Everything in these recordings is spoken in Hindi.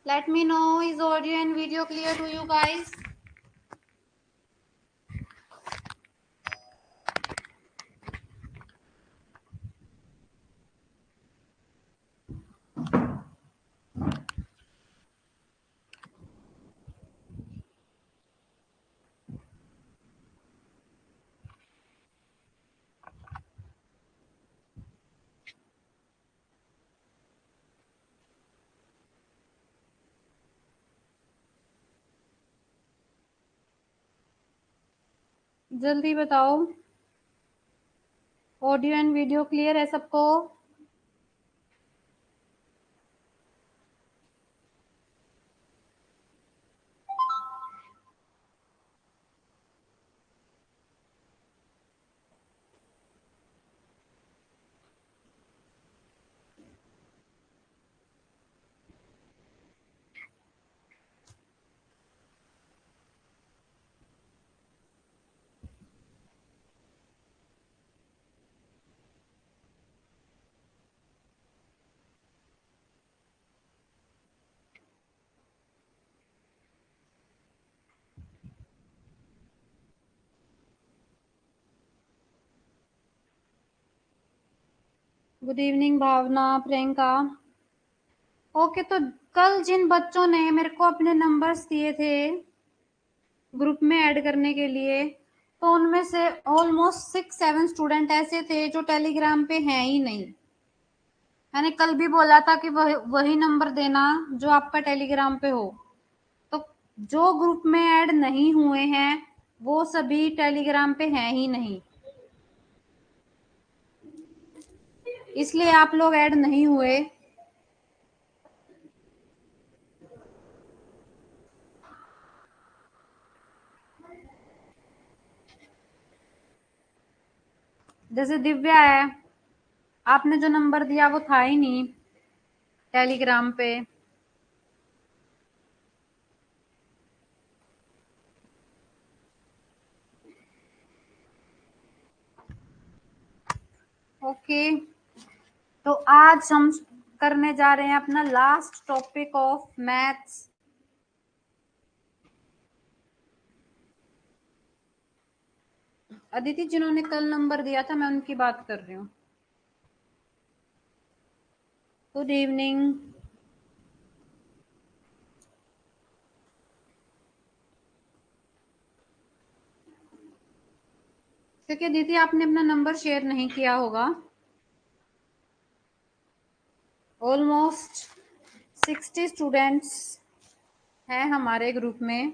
Let me know, is audio and video clear to you guys? जल्दी बताओ, ऑडियो एंड वीडियो क्लियर है सबको? गुड इवनिंग भावना, प्रियंका। ओके, तो कल जिन बच्चों ने मेरे को अपने नंबर्स दिए थे ग्रुप में ऐड करने के लिए, तो उनमें से ऑलमोस्ट 6-7 स्टूडेंट ऐसे थे जो टेलीग्राम पे हैं ही नहीं। मैंने कल भी बोला था कि वही नंबर देना जो आपका टेलीग्राम पे हो। तो जो ग्रुप में ऐड नहीं हुए हैं वो सभी टेलीग्राम पे हैं ही नहीं, इसलिए आप लोग ऐड नहीं हुए। जैसे दिव्या है, आपने जो नंबर दिया वो था ही नहीं टेलीग्राम पे। ओके, तो आज हम करने जा रहे हैं अपना last topic of maths. Aditi, जिन्होंने कल नंबर दिया था मैं उनकी बात कर रही हूँ। Good evening. क्योंकि दीदी आपने अपना नंबर शेयर नहीं किया होगा। ऑलमोस्ट 60 स्टूडेंट्स हैं हमारे ग्रुप में।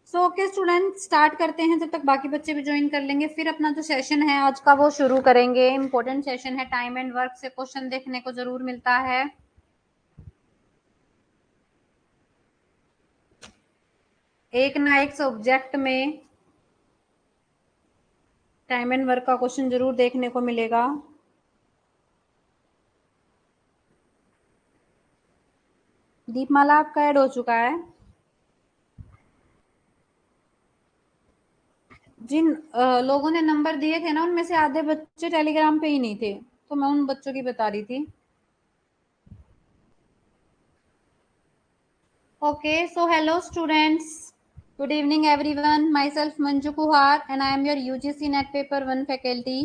सो ओके स्टूडेंट, स्टार्ट करते हैं। जब तक बाकी बच्चे भी ज्वाइन कर लेंगे, फिर अपना जो सेशन है आज का वो शुरू करेंगे। इंपॉर्टेंट सेशन है, टाइम एंड वर्क से क्वेश्चन देखने को जरूर मिलता है। एक ना एक सब्जेक्ट में टाइम एंड वर्क का क्वेश्चन जरूर देखने को मिलेगा। दीपमाला आपका ऐड हो चुका है। जिन लोगों ने नंबर दिए थे ना, उनमें से आधे बच्चे टेलीग्राम पे ही नहीं थे, तो मैं उन बच्चों की बता रही थी। Okay, so hello students, good evening everyone. Myself Manju Kuhar and I am your UGC NET paper 1 faculty.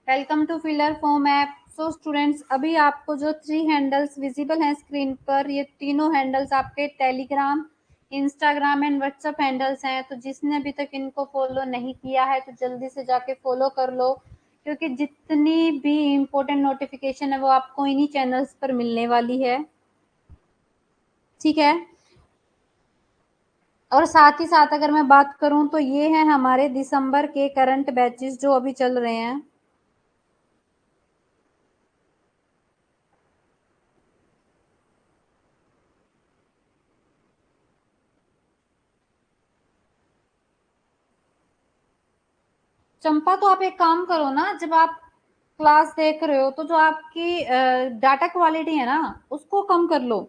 Welcome to filler form app. So students, अभी आपको जो 3 हैंडल्स विजिबल हैं स्क्रीन पर, ये तीनों हैंडल्स आपके Telegram, Instagram and WhatsApp handles हैं। तो जिसने अभी तक इनको फॉलो नहीं किया है तो जल्दी से जाके फॉलो कर लो, क्योंकि जितनी भी इम्पोर्टेंट नोटिफिकेशन है वो आपको इन्हीं चैनल्स पर मिलने वाली है। ठीक है, और साथ ही साथ अगर मैं बात करूं तो ये है हमारे दिसंबर के करंट बैचेस जो अभी चल रहे हैं। चंपा, तो आप एक काम करो ना, जब आप क्लास देख रहे हो तो जो आपकी डाटा क्वालिटी है ना उसको कम कर लो।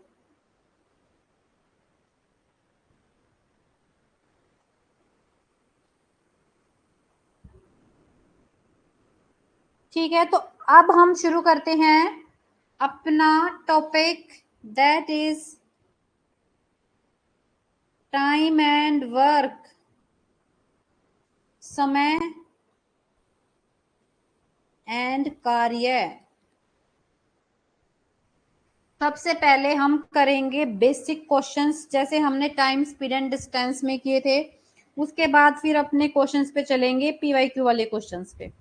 ठीक है, तो अब हम शुरू करते हैं अपना topic, that is time and work, समय एंड कार्य। सबसे पहले हम करेंगे बेसिक क्वेश्चंस, जैसे हमने टाइम, स्पीड एंड डिस्टेंस में किए थे। उसके बाद फिर अपने क्वेश्चंस पे चलेंगे, पीवाईक्यू वाले क्वेश्चंस पे।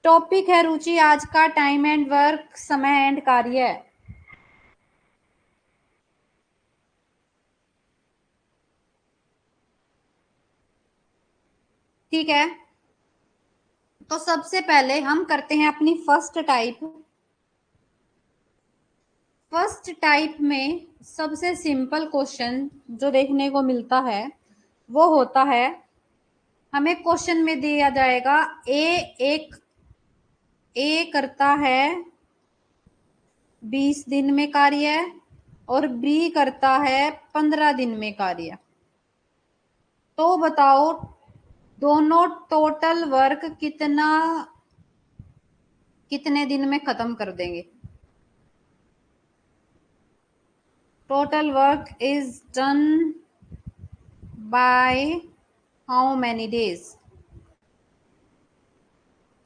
टॉपिक है रुचि आज का टाइम एंड वर्क, समय एंड कार्य। ठीक है, तो सबसे पहले हम करते हैं अपनी फर्स्ट टाइप। फर्स्ट टाइप में सबसे सिंपल क्वेश्चन जो देखने को मिलता है वो होता है, हमें क्वेश्चन में दिया जाएगा ए करता है 20 दिन में कार्य और बी करता है 15 दिन में कार्य। तो बताओ दोनों टोटल वर्क कितने दिन में खत्म कर देंगे। Total work is done by how many days.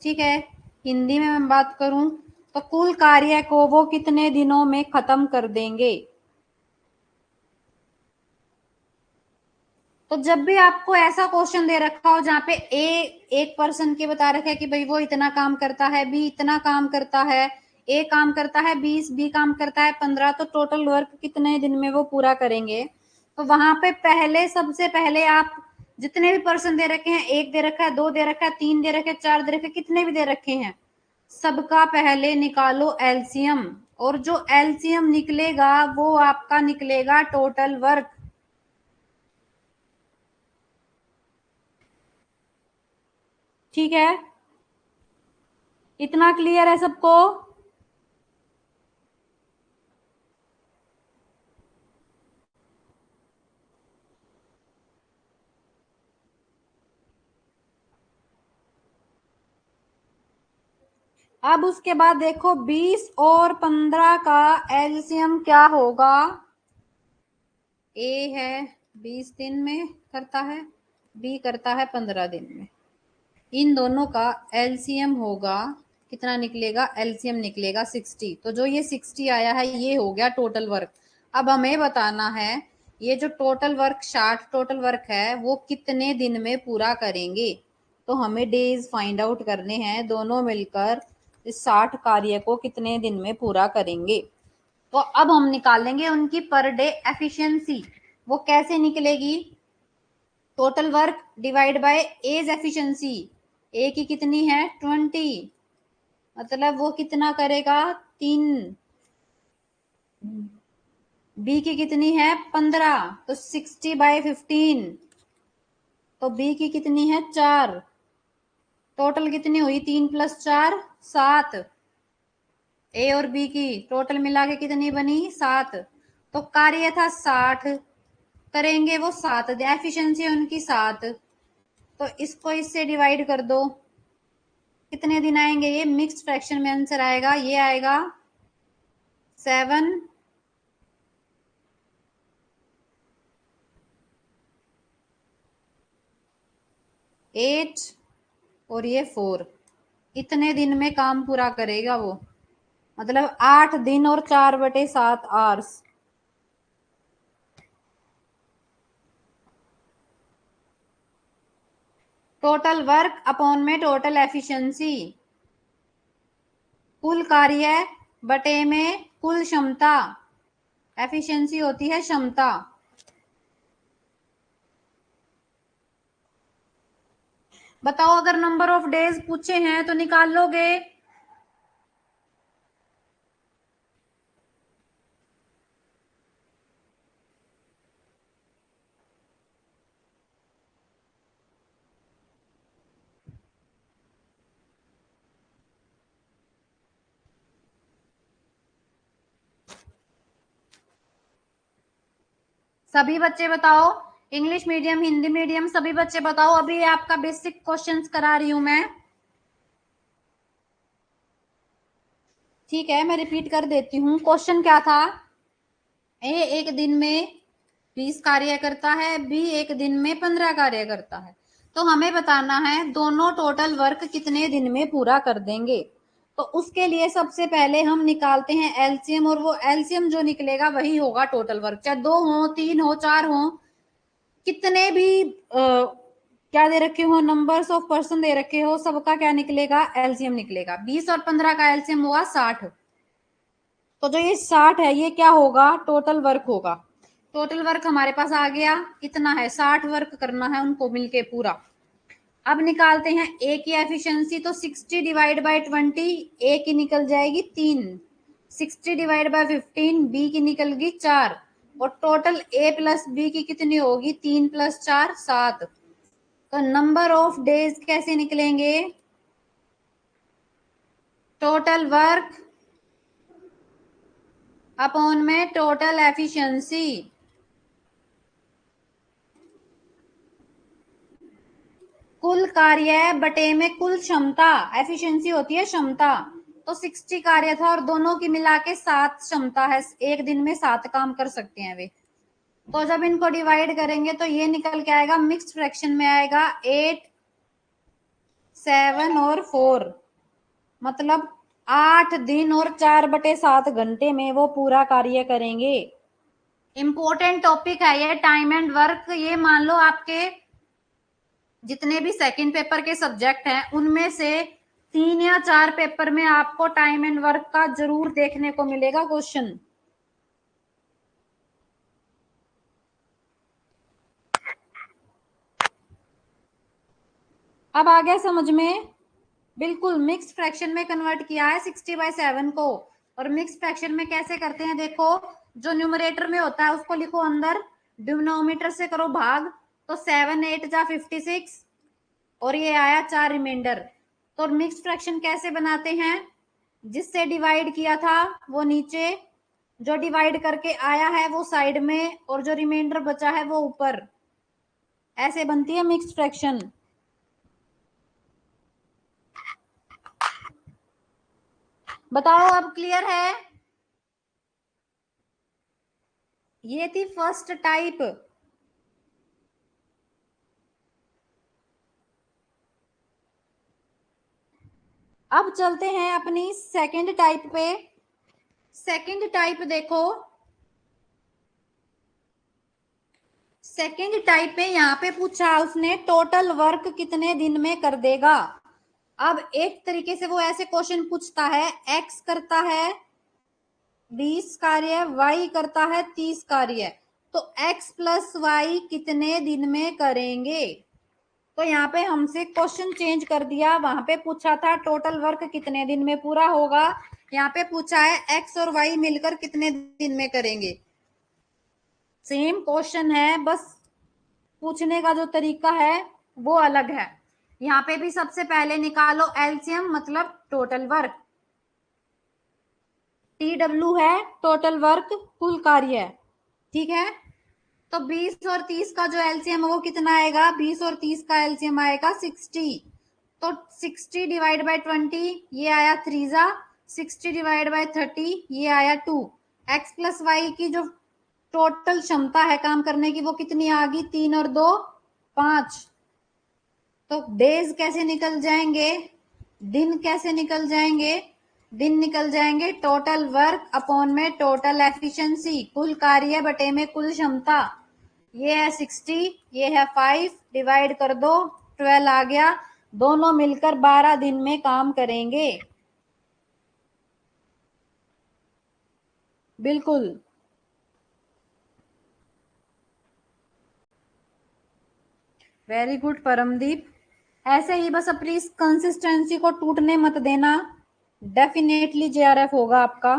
ठीक है, हिंदी में मैं बात करूं तो कुल कार्य को वो कितने दिनों में खत्म कर देंगे। तो जब भी आपको ऐसा क्वेश्चन दे रखा हो जहाँ पे ए एक पर्सन के बता रखा है कि भाई वो इतना काम करता है, बी इतना काम करता है, ए काम करता है 20, बी काम करता है 15, तो टोटल वर्क कितने दिन में वो पूरा करेंगे। तो वहां पे पहले, सबसे पहले आप जितने भी पर्सन दे रखे हैं, एक दे रखा है, दो दे रखा है, तीन दे रखे हैं, चार दे रखे हैं, कितने भी दे रखे हैं, सबका पहले निकालो एलसीएम, और जो एलसीएम निकलेगा वो आपका निकलेगा टोटल वर्क। ठीक है, इतना क्लियर है सबको। अब उसके बाद देखो 20 और 15 का एलसीएम क्या होगा। ए है 20 दिन में करता है, बी करता है 15 दिन में, इन दोनों का एलसीएम होगा, कितना निकलेगा, एलसीएम निकलेगा 60। तो जो ये 60 आया है ये हो गया टोटल वर्क। अब हमें बताना है ये जो टोटल वर्क 60 टोटल वर्क है वो कितने दिन में पूरा करेंगे। तो हमें डेज फाइंड आउट करने हैं, दोनों मिलकर इस 60 कार्य को कितने दिन में पूरा करेंगे। तो अब हम निकालेंगे उनकी पर डे एफिशिएंसी। वो कैसे निकलेगी, total work divide by A's efficiency. A की कितनी है 20, मतलब वो कितना करेगा 3, बी की कितनी है 15, तो 60/15, तो बी की कितनी है 4, टोटल कितनी हुई 3 + 4 7, ए और बी की टोटल मिला के कितनी बनी 7। तो कार्य था 60, करेंगे वो 7, एफिशिएंसी उनकी 7, तो इसको इससे डिवाइड कर दो, कितने दिन आएंगे, ये मिक्स्ड फ्रैक्शन में आंसर आएगा, ये आएगा 7, 8 और ये 4। इतने दिन में काम पूरा करेगा वो, मतलब 8 दिन और 4/7 आवर्स। टोटल वर्क अपॉन में टोटल एफिशिएंसी, कुल कार्य बटे में कुल क्षमता, एफिशिएंसी होती है क्षमता। बताओ अगर नंबर ऑफ डेज पूछे हैं तो निकाल लोगे। सभी बच्चे बताओ, इंग्लिश मीडियम, हिंदी मीडियम, सभी बच्चे बताओ। अभी आपका बेसिक क्वेश्चंस करा रही हूं मैं। ठीक है, मैं रिपीट कर देती हूँ। क्वेश्चन क्या था? ए एक दिन में 20 कार्य करता है, बी एक दिन में 15 कार्य करता है। तो हमें बताना है दोनों टोटल वर्क कितने दिन में पूरा कर देंगे। तो उसके लिए सबसे पहले हम निकालते हैं एलसीएम, और वो एलसीएम जो निकलेगा वही होगा टोटल वर्क, चाहे 2 हो, 3 हो, 4 हो, कितने भी क्या दे रखे हो, नंबर्स ऑफ पर्सन दे रखे हो, सबका क्या निकलेगा? एलसीएम निकलेगा। 20 और 15 का एलसीएम हुआ 60। तो जो ये 60 है, ये क्या होगा? टोटल वर्क होगा। टोटल वर्क हमारे पास आ गया, कितना है? 60 वर्क करना है उनको मिलके पूरा। अब निकालते हैं ए की एफिशिएंसी। तो 60 डिवाइड बाय 20, ए की निकल जाएगी 3। 60 डिवाइड बाय 15, बी की निकल गई 4। और टोटल ए प्लस बी की कितनी होगी? 3 + 4 7। तो नंबर ऑफ डेज कैसे निकलेंगे? टोटल वर्क अपॉन में टोटल एफिशिएंसी। कुल कार्य बटे में कुल क्षमता। एफिशिएंसी होती है क्षमता। तो 60 कार्य था और दोनों की मिला के 7 क्षमता है, एक दिन में 7 काम कर सकते हैं वे। तो जब इनको डिवाइड करेंगे तो ये निकल के आएगा, मिक्स्ड फ्रैक्शन में आएगा 8, 7 और 4। मतलब 8 दिन और 4/7 घंटे में वो पूरा कार्य करेंगे। इंपॉर्टेंट टॉपिक है ये, टाइम एंड वर्क। ये मान लो आपके जितने भी सेकंड पेपर के सब्जेक्ट हैं उनमें से 3 या 4 पेपर में आपको टाइम एंड वर्क का जरूर देखने को मिलेगा क्वेश्चन। अब आ गया समझ में? बिल्कुल मिक्स फ्रैक्शन में कन्वर्ट किया है 60/7 को। और मिक्स फ्रैक्शन में कैसे करते हैं देखो, जो न्यूमरेटर में होता है उसको लिखो अंदर, डिनोमिनेटर से करो भाग। तो 7 8 जा 56, और ये आया 4 रिमाइंडर। तो मिक्स फ्रैक्शन कैसे बनाते हैं? जिससे डिवाइड किया था वो नीचे, जो डिवाइड करके आया है वो साइड में, और जो रिमाइंडर बचा है वो ऊपर। ऐसे बनती है मिक्स फ्रैक्शन। बताओ अब क्लियर है? ये थी फर्स्ट टाइप। अब चलते हैं अपनी सेकंड टाइप पे। सेकंड टाइप देखो, सेकंड टाइप पे यहाँ पे पूछा उसने टोटल वर्क कितने दिन में कर देगा। अब एक तरीके से वो ऐसे क्वेश्चन पूछता है, एक्स करता है 20 कार्य, वाई करता है 30 कार्य, तो एक्स प्लस वाई कितने दिन में करेंगे? तो यहाँ पे हमसे क्वेश्चन चेंज कर दिया। वहां पे पूछा था टोटल वर्क कितने दिन में पूरा होगा, यहाँ पे पूछा है एक्स और वाई मिलकर कितने दिन में करेंगे। सेम क्वेश्चन है, बस पूछने का जो तरीका है वो अलग है। यहाँ पे भी सबसे पहले निकालो एलसीएम, मतलब टोटल वर्क। TW है टोटल वर्क, कुल कार्य। ठीक है, तो 20 और 30 का जो एलसीएम है वो कितना आएगा? 20 और 30 का एलसीएम आएगा 60। तो 60 डिवाइड बाय 20, ये आया 3 जा। 60 डिवाइड बाय 30, ये आया 2। एक्स प्लस वाई की जो टोटल क्षमता है काम करने की वो कितनी आ गई? 3 और 2 5। तो डेज कैसे निकल जाएंगे? दिन कैसे निकल जाएंगे? दिन निकल जाएंगे टोटल वर्क अपॉन में टोटल एफिशिएंसी, कुल कार्य बटे में कुल क्षमता। ये है 60, ये है 5, डिवाइड कर दो, 12 आ गया। दोनों मिलकर 12 दिन में काम करेंगे। बिल्कुल, वेरी गुड परमदीप। ऐसे ही बस अपनी इस कंसिस्टेंसी को टूटने मत देना, डेफिनेटली JRF होगा आपका।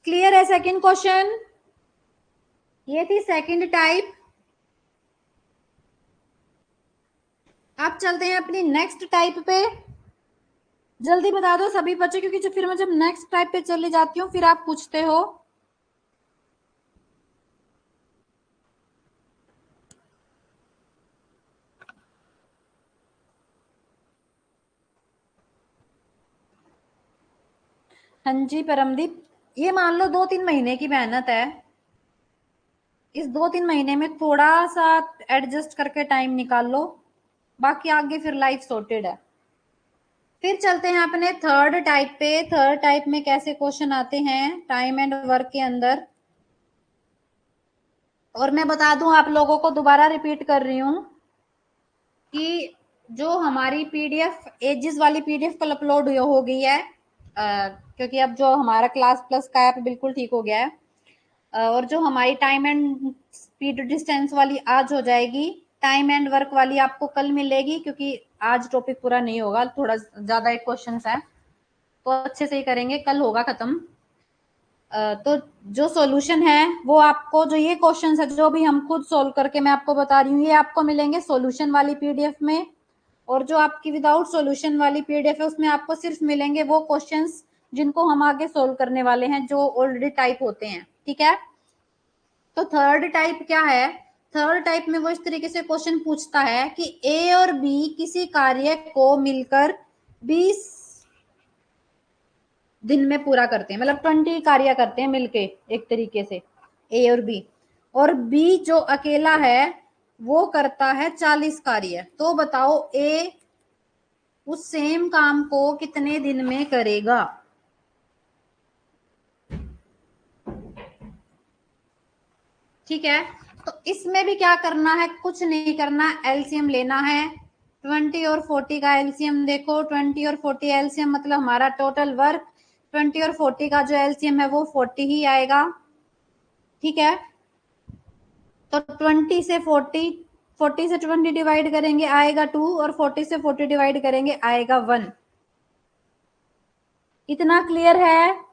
क्लियर है सेकंड क्वेश्चन? ये थी सेकंड टाइप। अब चलते हैं अपनी नेक्स्ट टाइप पे। जल्दी बता दो सभी बच्चे, क्योंकि फिर मैं जब नेक्स्ट टाइप पे चली जाती हूँ फिर आप पूछते हो। हाँ जी परमदीप, ये मान लो 2-3 महीने की मेहनत है। इस 2-3 महीने में थोड़ा सा एडजस्ट करके टाइम निकाल लो, बाकी आगे फिर लाइफ सॉर्टेड है। फिर चलते हैं अपने थर्ड टाइप पे। थर्ड टाइप में कैसे क्वेश्चन आते हैं टाइम एंड वर्क के अंदर, और मैं बता दूं आप लोगों को, दोबारा रिपीट कर रही हूं कि जो हमारी पीडीएफ एजिस वाली पीडीएफ कल अपलोड हो गई है, क्योंकि अब जो हमारा क्लास प्लस का ऐप बिल्कुल ठीक हो गया है, और जो हमारी टाइम एंड स्पीड डिस्टेंस वाली आज हो जाएगी, टाइम एंड वर्क वाली आपको कल मिलेगी, क्योंकि आज टॉपिक पूरा नहीं होगा, थोड़ा ज्यादा एक क्वेश्चन है तो अच्छे से ही करेंगे, कल होगा खत्म। तो जो सॉल्यूशन है वो आपको, जो ये क्वेश्चन है जो भी हम खुद सोल्व करके मैं आपको बता रही हूँ, ये आपको मिलेंगे सॉल्यूशन वाली पीडीएफ में। और जो आपकी विदाउट सॉल्यूशन वाली पीडीएफ है उसमें आपको सिर्फ मिलेंगे वो क्वेश्चंस जिनको हम आगे सोल्व करने वाले हैं, जो ऑलरेडी टाइप होते हैं। ठीक है, तो थर्ड टाइप क्या है? थर्ड टाइप में वो इस तरीके से क्वेश्चन पूछता है कि ए और बी किसी कार्य को मिलकर 20 दिन में पूरा करते हैं, मतलब 20 कार्य करते हैं मिलके एक तरीके से, ए और बी। और बी जो अकेला है वो करता है 40 कार्य। तो बताओ ए उस सेम काम को कितने दिन में करेगा? ठीक है, तो इसमें भी क्या करना है? कुछ नहीं करना, एलसीएम लेना है। 20 और 40 का एलसीएम देखो, 20 और 40 एलसीएम मतलब हमारा टोटल वर्क, 20 और 40 का जो एलसीएम है वो 40 ही आएगा। ठीक है, तो 20 से 40, 40 से 20 डिवाइड करेंगे आएगा 2, और 40 से 40 डिवाइड करेंगे आएगा 1। इतना क्लियर है?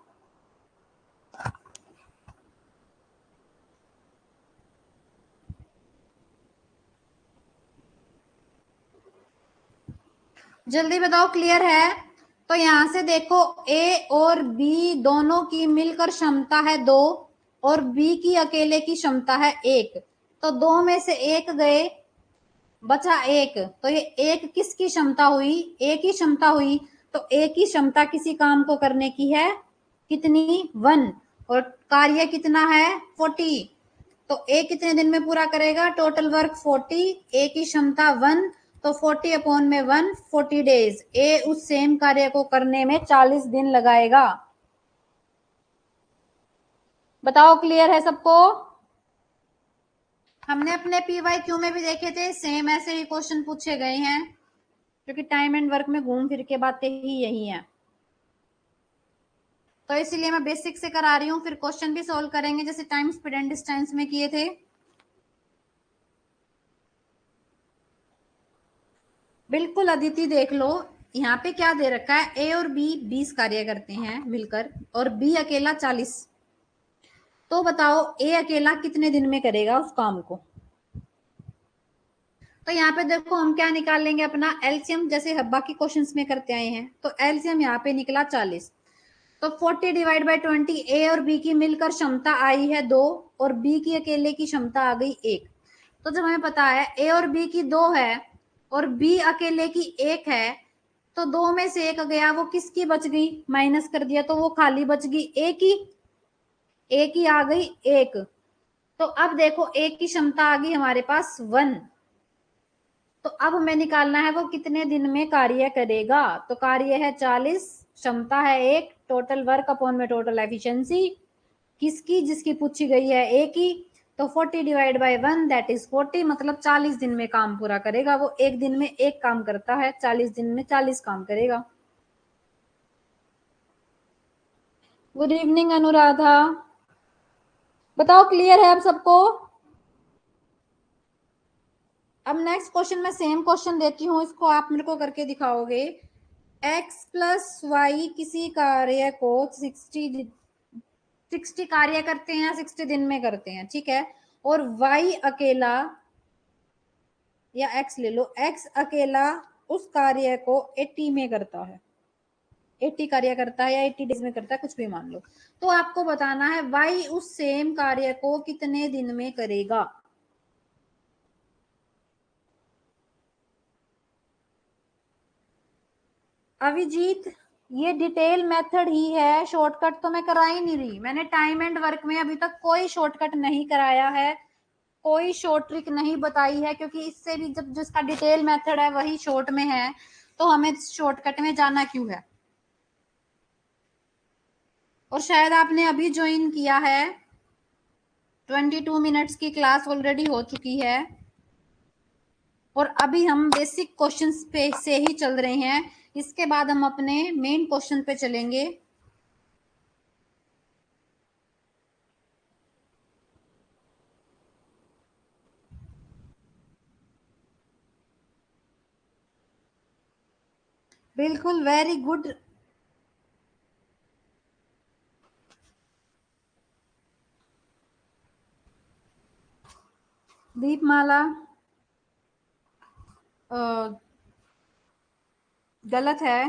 जल्दी बताओ, क्लियर है? तो यहां से देखो, ए और बी दोनों की मिलकर क्षमता है 2, और बी की अकेले की क्षमता है 1। तो 2 में से 1 गए, बचा 1। तो ये 1 किसकी क्षमता हुई? ए की क्षमता हुई। तो ए की क्षमता किसी काम को करने की है कितनी? 1। और कार्य कितना है? 40। तो ए कितने दिन में पूरा करेगा? टोटल वर्क 40, ए की क्षमता 1, तो 40 अपॉन में 1, 40 डेज। ए उस सेम कार्य को करने में 40 दिन लगाएगा। बताओ क्लियर है सबको? हमने अपने पीवाईक्यू में भी देखे थे, सेम ऐसे ही क्वेश्चन पूछे गए हैं, क्योंकि टाइम एंड वर्क में घूम फिर के बातें ही यही हैं। तो इसीलिए मैं बेसिक से करा रही हूँ, फिर क्वेश्चन भी सोल्व करेंगे जैसे टाइम स्पीड एंड डिस्टेंस में किए थे। बिल्कुल अदिति, देख लो यहाँ पे क्या दे रखा है, ए और बी 20 कार्य करते हैं मिलकर, और बी अकेला 40। तो बताओ ए अकेला कितने दिन में करेगा उस काम को? तो यहाँ पे देखो हम क्या निकाल लेंगे, अपना एलसीएम, जैसे बाकी क्वेश्चंस में करते आए हैं। तो एलसीएम यहाँ पे निकला 40। तो 40 डिवाइड बाई 20, ए और बी की मिलकर क्षमता आई है 2, और बी की अकेले की क्षमता आ गई 1। तो जब हमें पता है ए और बी की 2 है और बी अकेले की 1 है, तो 2 में से 1 गया, वो किसकी बच गई? माइनस कर दिया तो वो खाली बच गई ए की। ए की आ गई 1। तो अब देखो ए की क्षमता आ गई हमारे पास 1। तो अब हमें निकालना है वो कितने दिन में कार्य करेगा। तो कार्य है 40, क्षमता है 1, टोटल वर्क अपॉन में टोटल एफिशिएंसी किसकी? जिसकी पूछी गई है ए की। तो 40 डिवाइड बाई 1 दैट इज 40, मतलब 40 दिन में काम पूरा करेगा। वो एक दिन में एक काम करता है, 40 दिन में 40 काम करेगा। गुड इवनिंग अनुराधा, बताओ क्लियर है अब सबको? अब नेक्स्ट क्वेश्चन मैं सेम क्वेश्चन देती हूँ, इसको आप मेरे को करके दिखाओगे। x प्लस वाई किसी कार्य को 60 कार्य करते हैं, 60 दिन में करते हैं, ठीक है। और y अकेला, या x ले लो, x अकेला उस कार्य को 80 में करता है, 80 कार्य करता है, या 80 डेज में करता है, कुछ भी मान लो। तो आपको बताना है y उस सेम कार्य को कितने दिन में करेगा। अभिजीत, ये डिटेल मेथड ही है, शॉर्टकट तो मैं करा ही नहीं रही। मैंने टाइम एंड वर्क में अभी तक कोई शॉर्टकट नहीं कराया है, कोई शॉर्ट ट्रिक नहीं बताई है, क्योंकि इससे भी जब जिसका डिटेल मेथड है वही शॉर्ट में है, तो हमें शॉर्टकट में जाना क्यों है। और शायद आपने अभी ज्वाइन किया है, 22 मिनट्स की क्लास ऑलरेडी हो चुकी है, और अभी हम बेसिक क्वेश्चंस पे से ही चल रहे हैं। इसके बाद हम अपने मेन क्वेश्चन पे चलेंगे। बिल्कुल, वेरी गुड। दीपमाला गलत है।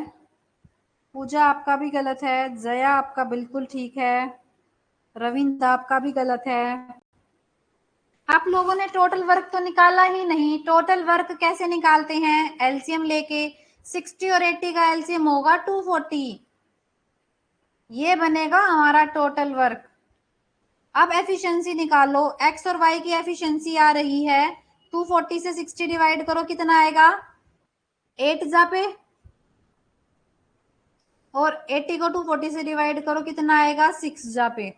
पूजा आपका भी गलत है। जया आपका बिल्कुल ठीक है। रविंद्र आपका भी गलत है। आप लोगों ने टोटल वर्क तो निकाला ही नहीं। टोटल वर्क कैसे निकालते हैं? एलसीएम लेके। 60 और 80 का एलसीएम होगा 240। ये बनेगा हमारा टोटल वर्क। अब एफिशिएंसी निकालो। एक्स और वाई की एफिशिएंसी आ रही है, 240 से 60 डिवाइड करो, कितना आएगा? 8 जा पे। और 80 को 240 से डिवाइड करो, कितना आएगा? 6 जा पे।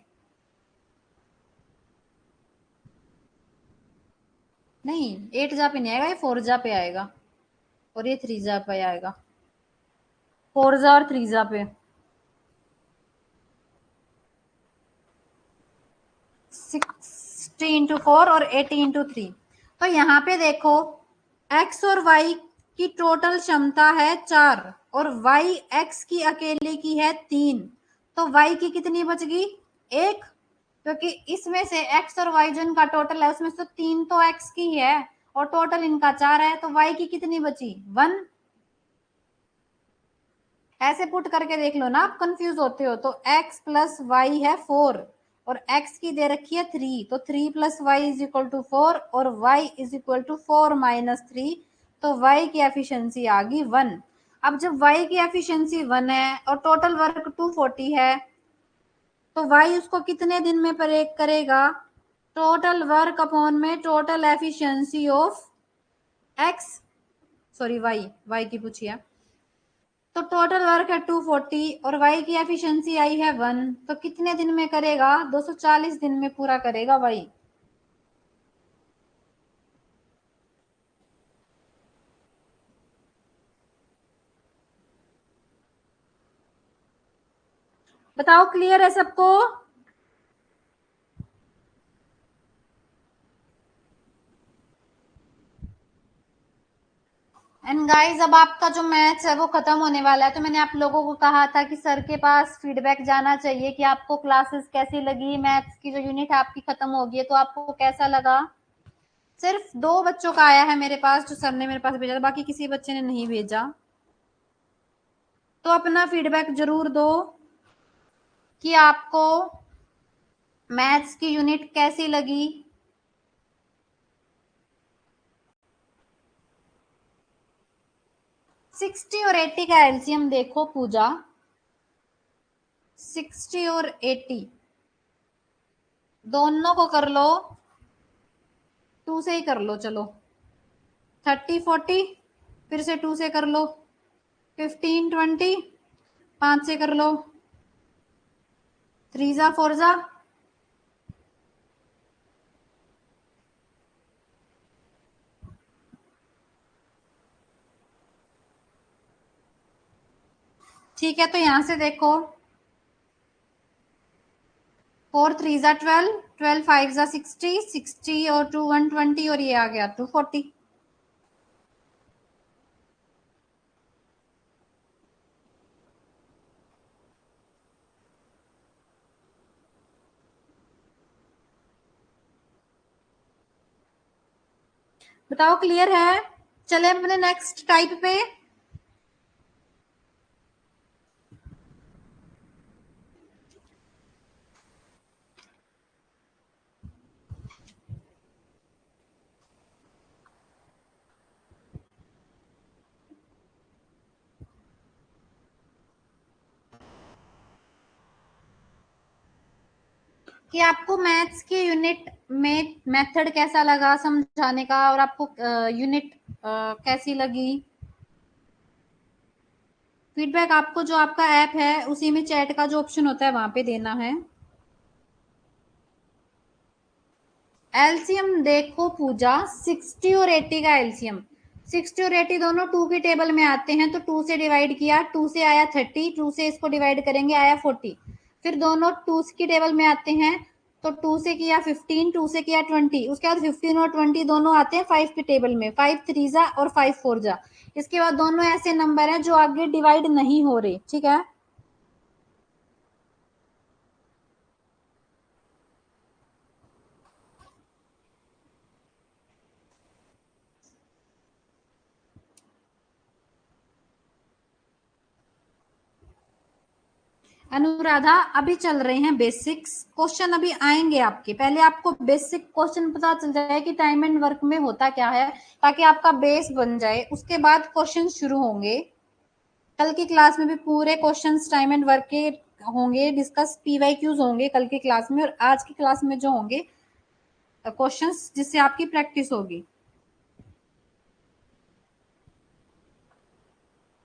नहीं, 8 जा पे नहीं आएगा, ये 4 जा पे आएगा, और ये 3 जा पे आएगा। 4 जा और 3 जा पे 60 इंटू 4 और 80 इंटू 3। तो यहाँ पे देखो, x और y की टोटल क्षमता है 4, और y x की अकेले की है 3। तो y की कितनी बच गई? 1। क्योंकि इसमें से x और y जो इनका टोटल है, उसमें से 3 तो x की है और टोटल इनका 4 है, तो y की कितनी बची? 1। ऐसे पुट करके देख लो ना, आप कंफ्यूज होते हो तो। x प्लस वाई है 4, और x की दे रखी है 3, तो 3 plus y is equal to 4, और y is equal to 4 minus 3। तो y की एफिशिएंसी आ गई 1। अब जब y की एफिशिएंसी 1 है और टोटल वर्क 240 है, तो y उसको कितने दिन में ब्रेक करेगा? टोटल वर्क अपॉन में total efficiency of x, sorry y की पूछी है। तो टोटल वर्क है 240 और y की एफिशिएंसी आई है 1, तो कितने दिन में करेगा? 240 दिन में पूरा करेगा y। बताओ, क्लियर है सबको? एंड गाइस, अब आपका जो मैथ्स है वो खत्म होने वाला है, तो मैंने आप लोगों को कहा था कि सर के पास फीडबैक जाना चाहिए कि आपको क्लासेस कैसी लगी, मैथ्स की जो यूनिट आपकी खत्म होगी है, तो आपको कैसा लगा। सिर्फ 2 बच्चों का आया है मेरे पास, जो सर ने मेरे पास भेजा, बाकी किसी बच्चे ने नहीं भेजा। तो अपना फीडबैक जरूर दो कि आपको मैथ्स की यूनिट कैसी लगी। 60 और 80 का एलसीएम देखो पूजा, 60 और 80 दोनों को कर लो, 2 से ही कर लो। चलो, 30 40, फिर से 2 से कर लो, 15 20, 5 से कर लो, 3 जा 4 जा, ठीक है। तो यहां से देखो, 4 3 जा 12, 12 5 जा 60, 60 और 2 120, और ये आ गया 240। बताओ, क्लियर है? चले अपने नेक्स्ट टाइप पे। कि आपको मैथ्स के यूनिट में मेथड कैसा लगा समझाने का, और आपको यूनिट कैसी लगी। फीडबैक आपको जो आपका ऐप है उसी में चैट का जो ऑप्शन होता है वहां पे देना है। एलसीएम देखो पूजा, 60 और 80 का एलसीएम, 60 और 80 दोनों 2 की टेबल में आते हैं, तो 2 से डिवाइड किया, 2 से आया 30, 2 से इसको डिवाइड करेंगे आया 40, फिर दोनों 2 की टेबल में आते हैं, तो 2 से किया 15, 2 से किया 20, उसके बाद 15 और 20 दोनों आते हैं 5 की टेबल में, 5 3 जा और 5 4 जा। इसके बाद दोनों ऐसे नंबर हैं जो आगे डिवाइड नहीं हो रहे, ठीक है। अनुराधा अभी चल रहे हैं बेसिक्स क्वेश्चन, अभी आएंगे आपके, पहले आपको बेसिक क्वेश्चन पता चल जाए कि टाइम एंड वर्क में होता क्या है, ताकि आपका बेस बन जाए, उसके बाद क्वेश्चन शुरू होंगे। कल की क्लास में भी पूरे क्वेश्चंस टाइम एंड वर्क के होंगे डिस्कस, पीवाईक्यूज होंगे कल की क्लास में, और आज की क्लास में जो होंगे क्वेश्चंस जिससे आपकी प्रैक्टिस होगी।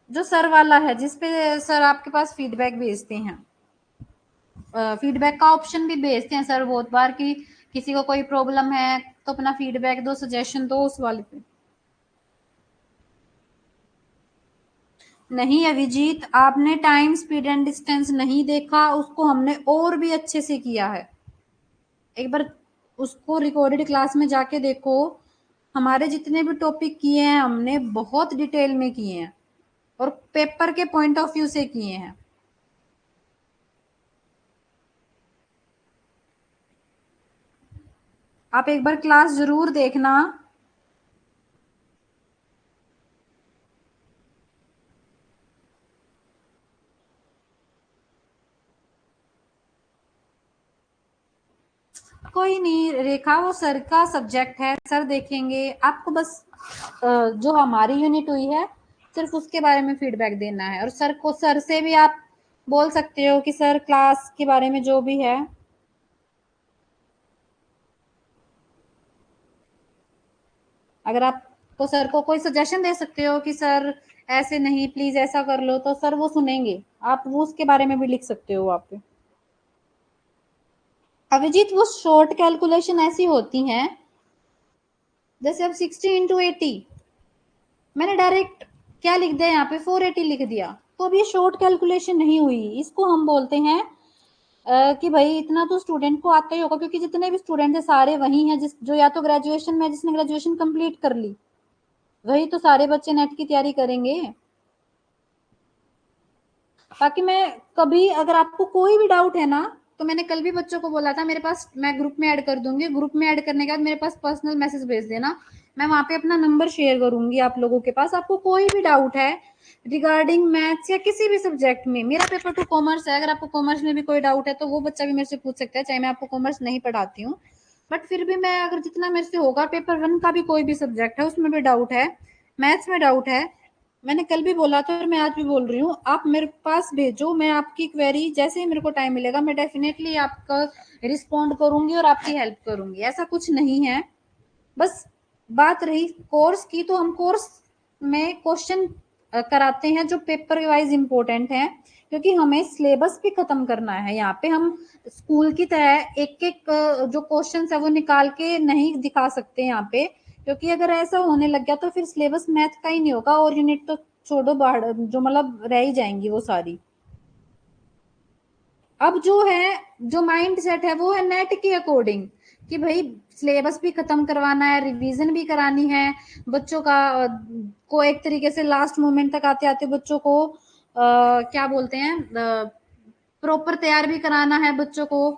जो सर वाला है जिसपे सर आपके पास फीडबैक भेजते हैं, फीडबैक का ऑप्शन भी भेजते हैं सर बहुत बार कि किसी को कोई प्रॉब्लम है तो अपना फीडबैक दो, सजेशन दो, उस वाले पे। नहीं अभिजीत, आपने टाइम स्पीड एंड डिस्टेंस नहीं देखा, उसको हमने और भी अच्छे से किया है। एक बार उसको रिकॉर्डेड क्लास में जाके देखो, हमारे जितने भी टॉपिक किए हैं हमने बहुत डिटेल में किए हैं, और पेपर के पॉइंट ऑफ व्यू से किए हैं। आप एक बार क्लास जरूर देखना। कोई नहीं रेखा, वो सर का सब्जेक्ट है, सर देखेंगे, आपको बस जो हमारी यूनिट हुई है सिर्फ उसके बारे में फीडबैक देना है, और सर को, सर से भी आप बोल सकते हो कि सर क्लास के बारे में जो भी है। अगर आप तो सर को कोई सजेशन दे सकते हो कि सर ऐसे नहीं, प्लीज ऐसा कर लो, तो सर वो सुनेंगे, आप वो उसके बारे में भी लिख सकते हो वहाँ पे। अभिजीत वो शॉर्ट कैलकुलेशन ऐसी होती हैं, जैसे अब 60 × 80, मैंने डायरेक्ट क्या लिख दिया यहाँ पे 480 लिख दिया, तो अब ये शॉर्ट कैलकुलेशन नहीं हुई, इसको हम बोलते हैं कि भाई इतना तो स्टूडेंट को आता ही होगा, क्योंकि जितने भी स्टूडेंट है सारे वही हैं जिस जो या तो ग्रेजुएशन में, जिसने ग्रेजुएशन कंप्लीट कर ली, वही तो सारे बच्चे नेट की तैयारी करेंगे। बाकी मैं कभी अगर आपको कोई भी डाउट है ना, तो मैंने कल भी बच्चों को बोला था, मेरे पास मैं ग्रुप में ऐड कर दूंगी, ग्रुप में ऐड करने के बाद मेरे पास पर्सनल मैसेज भेज देना, मैं वहां पे अपना नंबर शेयर करूंगी आप लोगों के पास। आपको कोई भी डाउट है रिगार्डिंग मैथ्स या किसी भी सब्जेक्ट में, मेरा पेपर टू कॉमर्स है, अगर आपको कॉमर्स में भी कोई डाउट है तो वो बच्चा भी मेरे से पूछ सकता है, चाहे मैं आपको कॉमर्स नहीं पढ़ाती हूँ, बट फिर भी मैं अगर जितना मेरे से होगा, पेपर 1 का भी कोई भी सब्जेक्ट है उसमें भी डाउट है, मैथ्स में डाउट है, मैंने कल भी बोला था और मैं आज भी बोल रही हूँ, आप मेरे पास भेजो, मैं आपकी क्वेरी जैसे ही मेरे को टाइम मिलेगा मैं डेफिनेटली आपका रिस्पॉन्ड करूंगी और आपकी हेल्प करूंगी, ऐसा कुछ नहीं है। बस बात रही कोर्स की, तो हम कोर्स में क्वेश्चन कराते हैं जो पेपर वाइज इंपॉर्टेंट है, क्योंकि हमें सिलेबस भी खत्म करना है। यहाँ पे हम स्कूल की तरह एक एक जो क्वेश्चन है वो निकाल के नहीं दिखा सकते यहाँ पे, क्योंकि अगर ऐसा होने लग गया तो फिर सिलेबस मैथ का ही नहीं होगा, और यूनिट तो छोड़ो बाहर, जो मतलब रह ही जाएंगी वो सारी। अब जो है, जो माइंड सेट है वो है नेट के अकॉर्डिंग, कि भाई सिलेबस भी खत्म करवाना है, रिवीजन भी करानी है बच्चों का, को एक तरीके से लास्ट मोमेंट तक आते आते बच्चों को क्या बोलते हैं, प्रॉपर तैयार भी कराना है बच्चों को।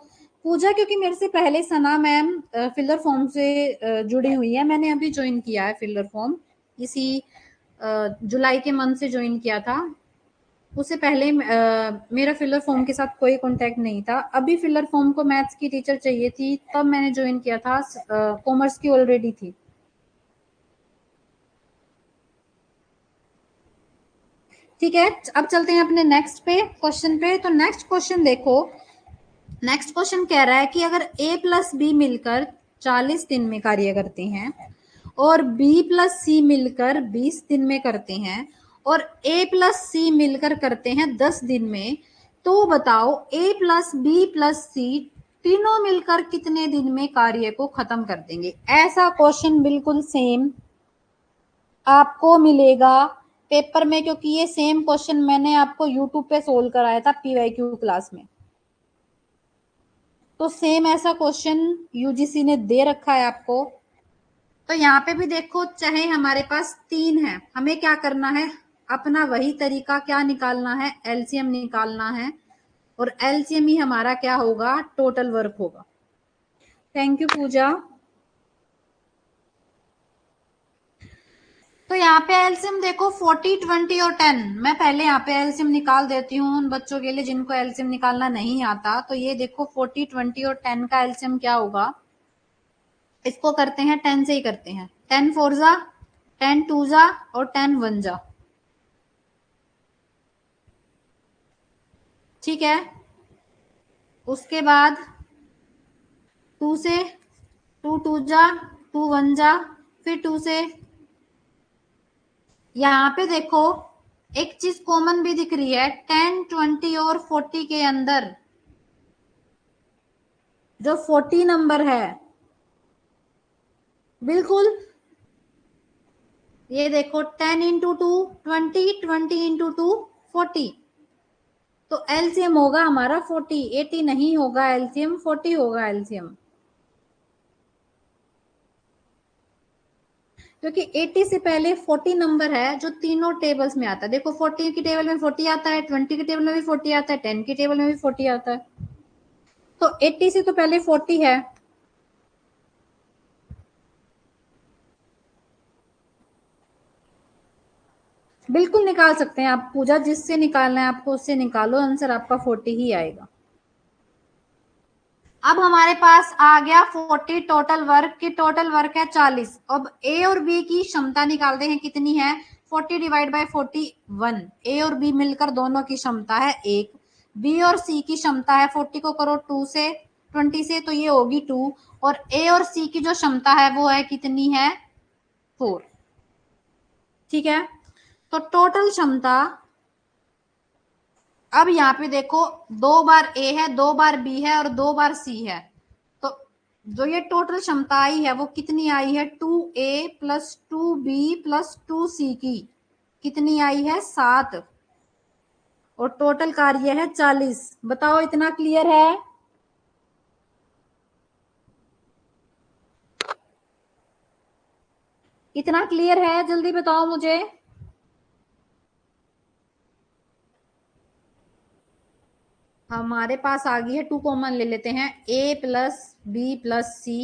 पूजा क्योंकि मेरे से पहले सना मैम फिलर फॉर्म से जुड़ी हुई है, मैंने अभी ज्वाइन किया है फिलर फॉर्म, इसी जुलाई के मंथ से ज्वाइन किया था, उससे पहले मेरा फिलर फॉर्म के साथ कोई कांटेक्ट नहीं था, अभी फिलर फॉर्म को मैथ्स की टीचर चाहिए थी तब मैंने ज्वाइन किया था, कॉमर्स की ऑलरेडी थी। ठीक है, अब चलते हैं अपने नेक्स्ट पे क्वेश्चन पे। तो नेक्स्ट क्वेश्चन देखो, नेक्स्ट क्वेश्चन कह रहा है कि अगर a प्लस बी मिलकर 40 दिन में कार्य करते हैं और b प्लस सी मिलकर 20 दिन में करते हैं और a प्लस सी मिलकर करते हैं 10 दिन में, तो बताओ a प्लस बी प्लस सी तीनों मिलकर कितने दिन में कार्य को खत्म कर देंगे। ऐसा क्वेश्चन बिल्कुल सेम आपको मिलेगा पेपर में, क्योंकि ये सेम क्वेश्चन मैंने आपको यूट्यूब पे सोल्व कराया था पीवाईक्यू क्लास में। तो सेम ऐसा क्वेश्चन यूजीसी ने दे रखा है आपको। तो यहाँ पे भी देखो, चाहे हमारे पास 3 है, हमें क्या करना है, अपना वही तरीका क्या निकालना है, एलसीएम निकालना है, और एलसीएम ही हमारा क्या होगा, टोटल वर्क होगा। थैंक यू पूजा। तो यहाँ पे एलसीएम देखो 40, 20 और 10। मैं पहले यहाँ पे एलसीएम निकाल देती हूँ उन बच्चों के लिए जिनको एलसीएम निकालना नहीं आता। तो ये देखो 40, 20 और 10 का एलसीएम क्या होगा। इसको करते हैं 10 से ही करते हैं। 10 4 जा, 10 2 जा और 10 1 जा। ठीक है, उसके बाद 2 से, 2 2 जा, 2 1 जा, फिर 2 से। यहाँ पे देखो एक चीज कॉमन भी दिख रही है, 10 20 और 40 के अंदर जो 40 नंबर है, बिल्कुल ये देखो 10 इंटू 2 20, 20 इंटू 2 40। तो एलसीएम होगा हमारा 40, 80 नहीं होगा एलसीएम, 40 होगा एलसीएम, क्योंकि 80 से पहले 40 नंबर है जो तीनों टेबल्स में आता है। देखो 40 की टेबल में 40 आता है, 20 की टेबल में भी 40 आता है, 10 की टेबल में भी 40 आता है। तो 80 से तो पहले 40 है। बिल्कुल निकाल सकते हैं आप पूजा, जिससे निकालना है आपको उससे निकालो, आंसर आपका 40 ही आएगा। अब हमारे पास आ गया 40 टोटल वर्क की, टोटल वर्क है 40। अब ए और बी की क्षमता निकालते हैं कितनी है, 40 डिवाइड बाय 41। ए और बी मिलकर दोनों की क्षमता है 1। बी और सी की क्षमता है 40 को करो 2 से 20 से तो ये होगी 2। और ए और सी की जो क्षमता है वो है कितनी है, 4। ठीक है, तो टोटल क्षमता, अब यहाँ पे देखो 2 बार ए है, 2 बार बी है और 2 बार सी है। तो जो ये टोटल क्षमता आई है वो कितनी आई है, 2a plus 2b plus 2c की कितनी आई है, 7। और टोटल कार्य है 40। बताओ इतना क्लियर है। इतना क्लियर है, जल्दी बताओ मुझे। हमारे पास आ गई है 2 कॉमन ले लेते हैं, a प्लस बी प्लस सी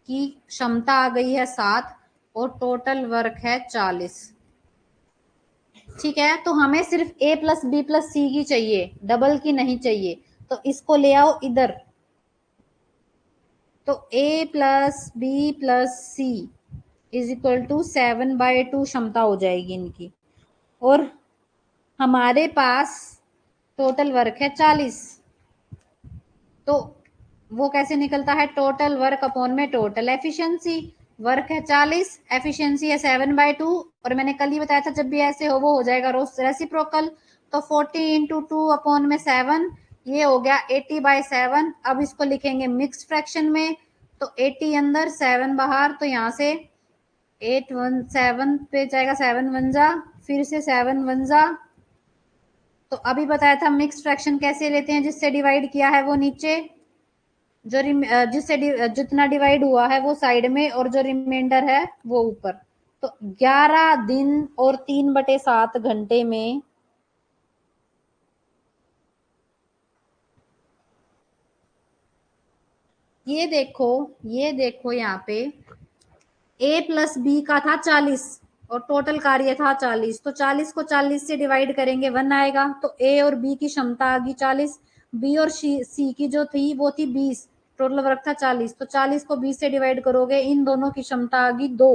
की क्षमता आ गई है 7 और टोटल वर्क है 40। ठीक है, तो हमें सिर्फ a प्लस बी प्लस सी की चाहिए, डबल की नहीं चाहिए। तो इसको ले आओ इधर। तो a plus b plus C is equal to 7/2 क्षमता हो जाएगी इनकी। और हमारे पास टोटल वर्क है 40। तो वो कैसे निकलता है, टोटल वर्क अपॉन में टोटल एफिशिएंसी। वर्क है 40, एफिशिएंसी है 7/2। और मैंने कल ही बताया था जब भी ऐसे हो वो हो जाएगा रेसिप्रोकल। तो 40 इंटू 2 अपॉन में 7, ये हो गया 80/7। अब इसको लिखेंगे मिक्स फ्रैक्शन में, तो 80 अंदर 7 बाहर, तो यहाँ से 8 1 7 पे जाएगा, 7 1 जा, फिर से 7 1 जा। तो अभी बताया था मिक्स फ्रैक्शन कैसे लेते हैं, जिससे डिवाइड किया है वो नीचे, जो जिससे जितना डिवाइड हुआ है वो साइड में, और जो रिमाइंडर है वो ऊपर। तो 11 दिन और 3/7 घंटे में ये देखो यहाँ पे a प्लस बी का था 40 और टोटल कार्य था 40। तो 40 को 40 से डिवाइड करेंगे 1 आएगा। तो a और b की क्षमता आ गई 40, b और c की जो थी वो थी 20, टोटल वर्क था 40। तो 40 को 20 से डिवाइड करोगे, इन दोनों की क्षमता आ गई 2।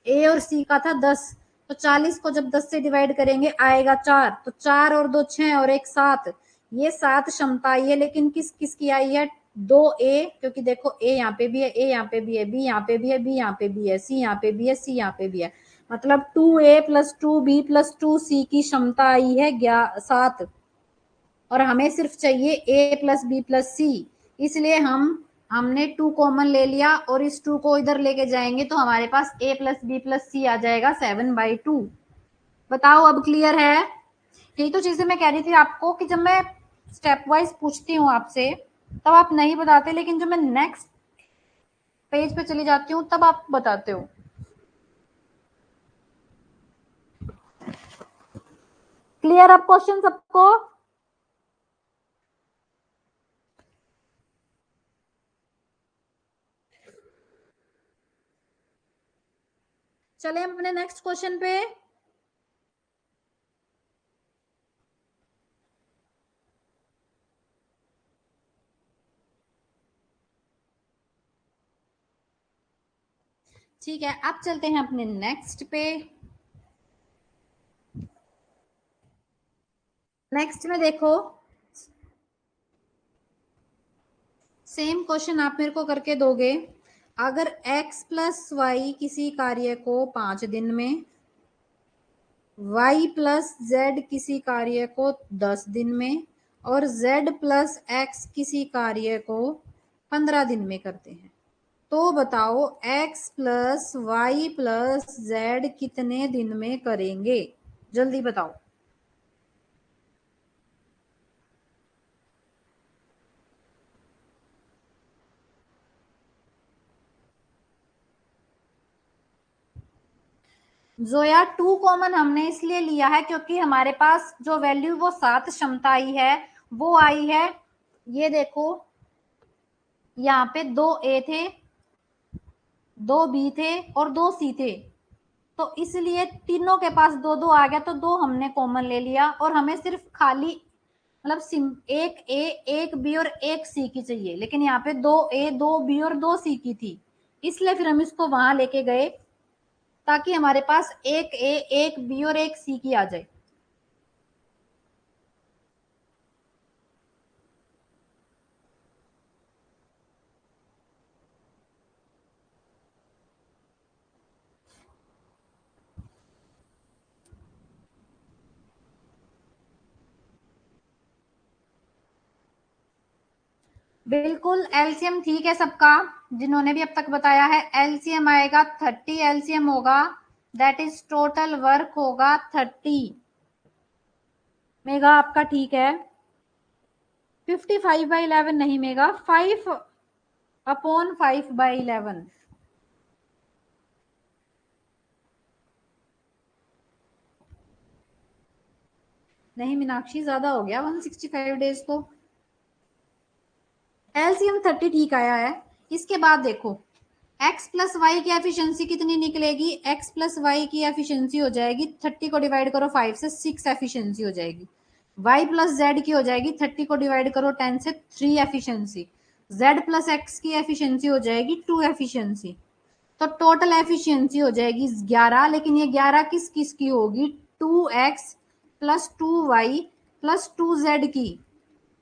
a और c का था 10, तो 40 को जब 10 से डिवाइड करेंगे आएगा 4। तो 4 और 2 6 और 1 7, ये 7 क्षमता आई है, लेकिन किस किस की आई है? 2a, क्योंकि देखो a यहाँ पे भी है, a यहाँ पे भी है, b यहाँ पे भी है, b यहाँ पे भी है, c यहाँ पे भी है, c यहाँ पे भी है, मतलब 2a plus 2b plus 2c की क्षमता आई है 7, और हमें सिर्फ चाहिए a plus b plus c, इसलिए हमने 2 कॉमन ले लिया और इस 2 को इधर लेके जाएंगे तो हमारे पास a plus b plus c आ जाएगा 7/2। बताओ अब क्लियर है? यही तो चीजें मैं कह रही थी आपको कि जब मैं स्टेप वाइज पूछती हूँ आपसे तब आप नहीं बताते, लेकिन जब मैं नेक्स्ट पेज पे चली जाती हूँ तब आप बताते हो। क्लियर अब क्वेश्चन सबको? चले हम अपने नेक्स्ट क्वेश्चन पे। ठीक है, अब चलते हैं अपने नेक्स्ट पे। नेक्स्ट में देखो, सेम क्वेश्चन आप मेरे को करके दोगे। अगर x प्लस वाई किसी कार्य को 5 दिन में, y प्लस z किसी कार्य को 10 दिन में और z प्लस x किसी कार्य को 15 दिन में करते हैं, तो बताओ x plus y plus z कितने दिन में करेंगे? जल्दी बताओ। जोया 2 कॉमन हमने इसलिए लिया है क्योंकि हमारे पास जो वैल्यू वो 7 क्षमता आई है, वो आई है, ये देखो यहाँ पे 2a थे, 2b थे और 2c थे, तो इसलिए तीनों के पास 2 2 आ गया, तो 2 हमने कॉमन ले लिया और हमें सिर्फ खाली मतलब एक ए, एक बी और एक सी की चाहिए, लेकिन यहाँ पे 2a 2b और 2c की थी, इसलिए फिर हम इसको वहां लेके गए ताकि हमारे पास एक ए, एक बी और एक सी की आ जाए। बिल्कुल, एलसीएम ठीक है सबका, जिन्होंने भी अब तक बताया है एलसीएम आएगा 30, एलसीएम होगा दैट इज टोटल वर्क होगा 30। मेगा आपका ठीक है। 55/11 नहीं मेगा, 5/5/11। नहीं मीनाक्षी, ज्यादा हो गया 165 डेज तो। एलसीएम 30 ठीक आया है। इसके बाद देखो x प्लस वाई की एफिशिएंसी कितनी निकलेगी? x प्लस वाई की एफिशिएंसी हो जाएगी 30 को डिवाइड करो 5 से 6 एफिशिएंसी हो जाएगी। y प्लस जेड की हो जाएगी 30 को डिवाइड करो 10 से 3 एफिशिएंसी। z प्लस एक्स की एफिशिएंसी हो जाएगी 2 एफिशिएंसी। तो टोटल एफिशिएंसी हो जाएगी 11, लेकिन ये 11 किस किस की होगी? 2x plus 2y plus 2z की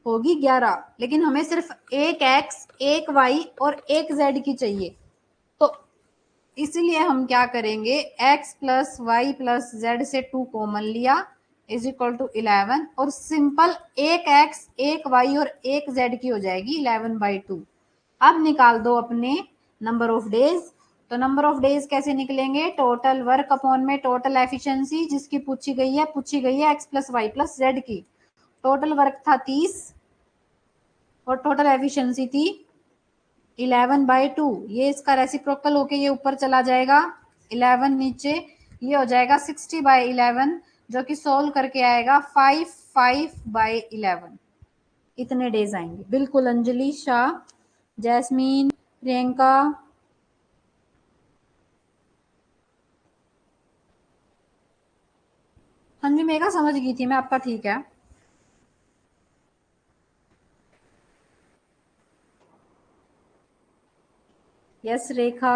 होगी 11, लेकिन हमें सिर्फ एक x एक y और एक z की चाहिए, तो इसलिए हम क्या करेंगे, x plus y plus z से 2 कॉमन लिया इज इक्वल टू 11, और सिंपल एक x एक y और एक z की हो जाएगी 11/2। अब निकाल दो अपने नंबर ऑफ डेज। तो नंबर ऑफ डेज कैसे निकलेंगे? टोटल वर्क अपॉन में टोटल एफिशिएंसी, जिसकी पूछी गई है x plus y plus z की। टोटल वर्क था 30 और टोटल एफिशिएंसी थी 11/2। ये इसका रेसिप्रोकल होके ये ऊपर चला जाएगा, 11 नीचे, ये हो जाएगा 60/11, जो कि सोल्व करके आएगा 55/11। इतने डेज आएंगे। बिल्कुल अंजलि शाह, जैस्मीन, प्रियंका। हाँ जी मेगा, समझ गई थी मैं आपका, ठीक है। यस रेखा।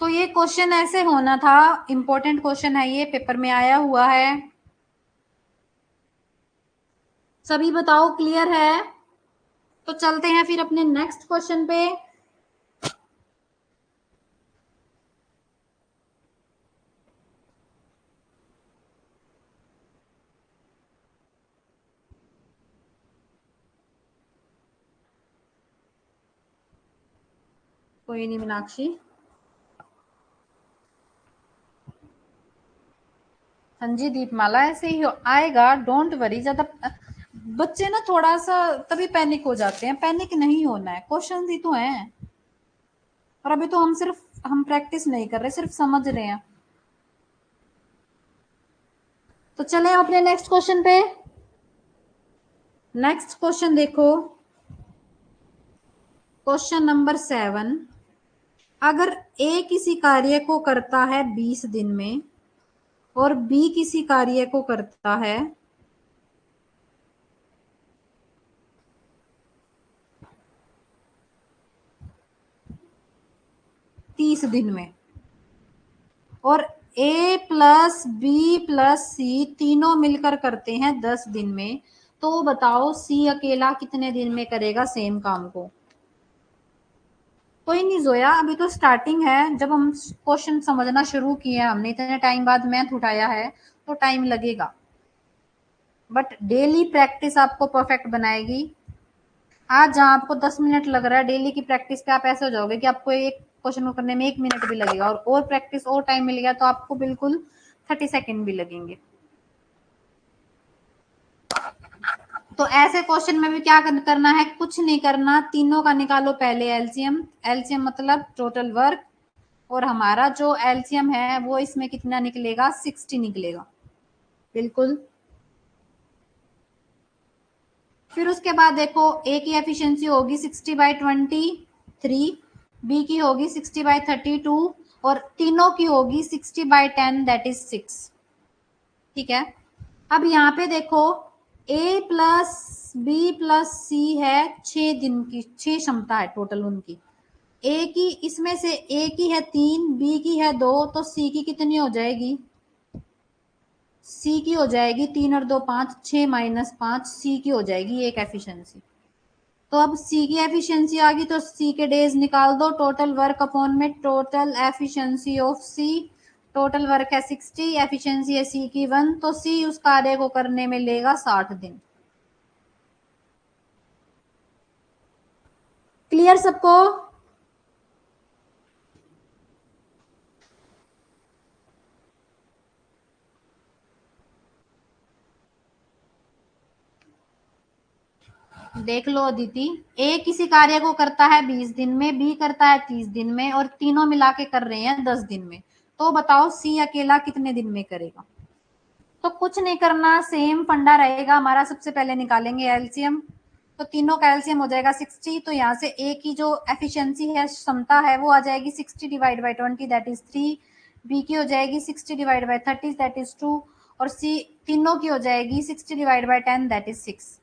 तो ये क्वेश्चन ऐसे होना था, इंपॉर्टेंट क्वेश्चन है, ये पेपर में आया हुआ है। सभी बताओ क्लियर है? तो चलते हैं फिर अपने नेक्स्ट क्वेश्चन पे। कोई नहीं मीनाक्षी। हाँ जी दीपमाला, ऐसे ही आएगा, डोंट वरी। ज्यादा बच्चे ना थोड़ा सा तभी पैनिक हो जाते हैं, पैनिक नहीं होना है, क्वेश्चन ही तो हैं। और अभी तो हम प्रैक्टिस नहीं कर रहे, सिर्फ समझ रहे हैं। तो चले अपने नेक्स्ट क्वेश्चन पे। नेक्स्ट क्वेश्चन देखो, क्वेश्चन नंबर 7। अगर ए किसी कार्य को करता है 20 दिन में और बी किसी कार्य को करता है 30 दिन में, और ए प्लस बी प्लस सी तीनों मिलकर करते हैं 10 दिन में, तो बताओ सी अकेला कितने दिन में करेगा सेम काम को? कोई नहीं जोया, अभी तो स्टार्टिंग है। जब हम क्वेश्चन समझना शुरू किए हैं, हमने इतने टाइम बाद मैथ उठाया है, तो टाइम लगेगा। बट डेली प्रैक्टिस आपको परफेक्ट बनाएगी। आज जहाँ आपको 10 मिनट लग रहा है, डेली की प्रैक्टिस पे आप ऐसे हो जाओगे कि आपको एक क्वेश्चन को करने में 1 मिनट भी लगेगा, और प्रैक्टिस और टाइम मिल गया तो आपको बिल्कुल 30 सेकेंड भी लगेंगे। तो ऐसे क्वेश्चन में भी क्या करना है? कुछ नहीं करना, तीनों का निकालो पहले एलसीएम। एलसीएम मतलब टोटल वर्क, और हमारा जो एलसीएम है वो इसमें कितना निकलेगा? 60 निकलेगा। बिल्कुल। फिर उसके बाद देखो, ए की एफिशिएंसी होगी 60/23, बी की होगी 60/32, और तीनों की होगी 60/10, दैट इज 6। ठीक है। अब यहाँ पे देखो, ए प्लस बी प्लस सी है 6 दिन की, 6 क्षमता है टोटल उनकी। ए की, इसमें से ए की है 3, बी की है 2, तो सी की कितनी हो जाएगी? सी की हो जाएगी 3 और 2 5, 6 माइनस 5, सी की हो जाएगी एक एफिशिएंसी। तो अब सी की एफिशिएंसी आ गई, तो सी के डेज निकाल दो, टोटल वर्क अपॉन में total efficiency of c. Total work है 60, एफिशिएंसी है सी की 1, तो सी उस कार्य को करने में लेगा 60 दिन। क्लियर सबको? देख लो अदिति, ए किसी कार्य को करता है 20 दिन में, बी करता है 30 दिन में, और तीनों मिला के कर रहे हैं 10 दिन में, तो बताओ सी अकेला कितने दिन में करेगा? तो कुछ नहीं करना, सेम फंडा रहेगा हमारा। सबसे पहले निकालेंगे एलसीएम, तो तीनों का एलसीएम हो जाएगा 60। तो यहाँ से ए की जो एफिशिएंसी है, क्षमता है, वो आ जाएगी 60/20, दैट इज 3। बी की हो जाएगी 60/30, दैट इज 2। और सी तीनों की हो जाएगी 60/10, दैट इज 6।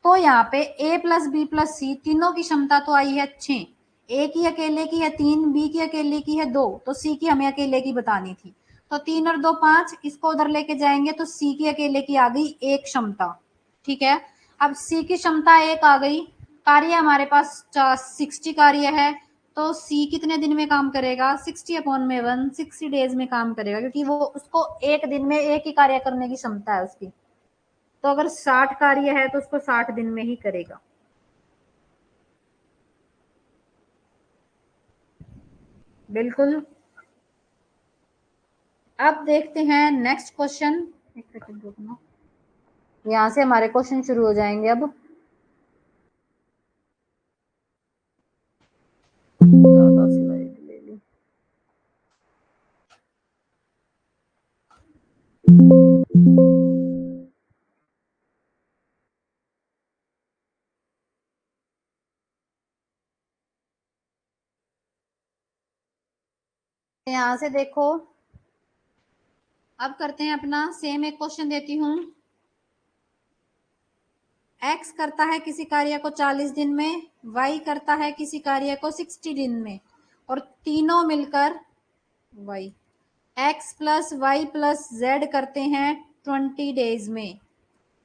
तो यहाँ पे ए प्लस बी प्लस सी तीनों की क्षमता तो आई है 6। ए की अकेले की है 3, बी की अकेले की है 2, तो सी की हमें अकेले की बतानी थी। तो 3 और 2 5, इसको उधर लेके जाएंगे तो सी की अकेले की आ गई एक क्षमता। ठीक है। अब सी की क्षमता एक आ गई, कार्य हमारे पास 60 कार्य है, तो सी कितने दिन में काम करेगा? 60/1, 60 डेज में काम करेगा, क्योंकि वो उसको एक दिन में एक ही कार्य करने की क्षमता है उसकी। तो अगर 60 कार्य है तो उसको 60 दिन में ही करेगा। बिल्कुल। अब देखते हैं नेक्स्ट क्वेश्चन। एक सेकंड रुकना, यहाँ से हमारे क्वेश्चन शुरू हो जाएंगे अब। यहाँ से देखो, अब करते हैं अपना सेम एक क्वेश्चन देती हूँ। एक्स करता है किसी कार्य को 40 दिन में, वाई करता है किसी कार्य को 60 दिन में, और तीनों मिलकर y, x plus y plus z करते हैं 20 डेज में।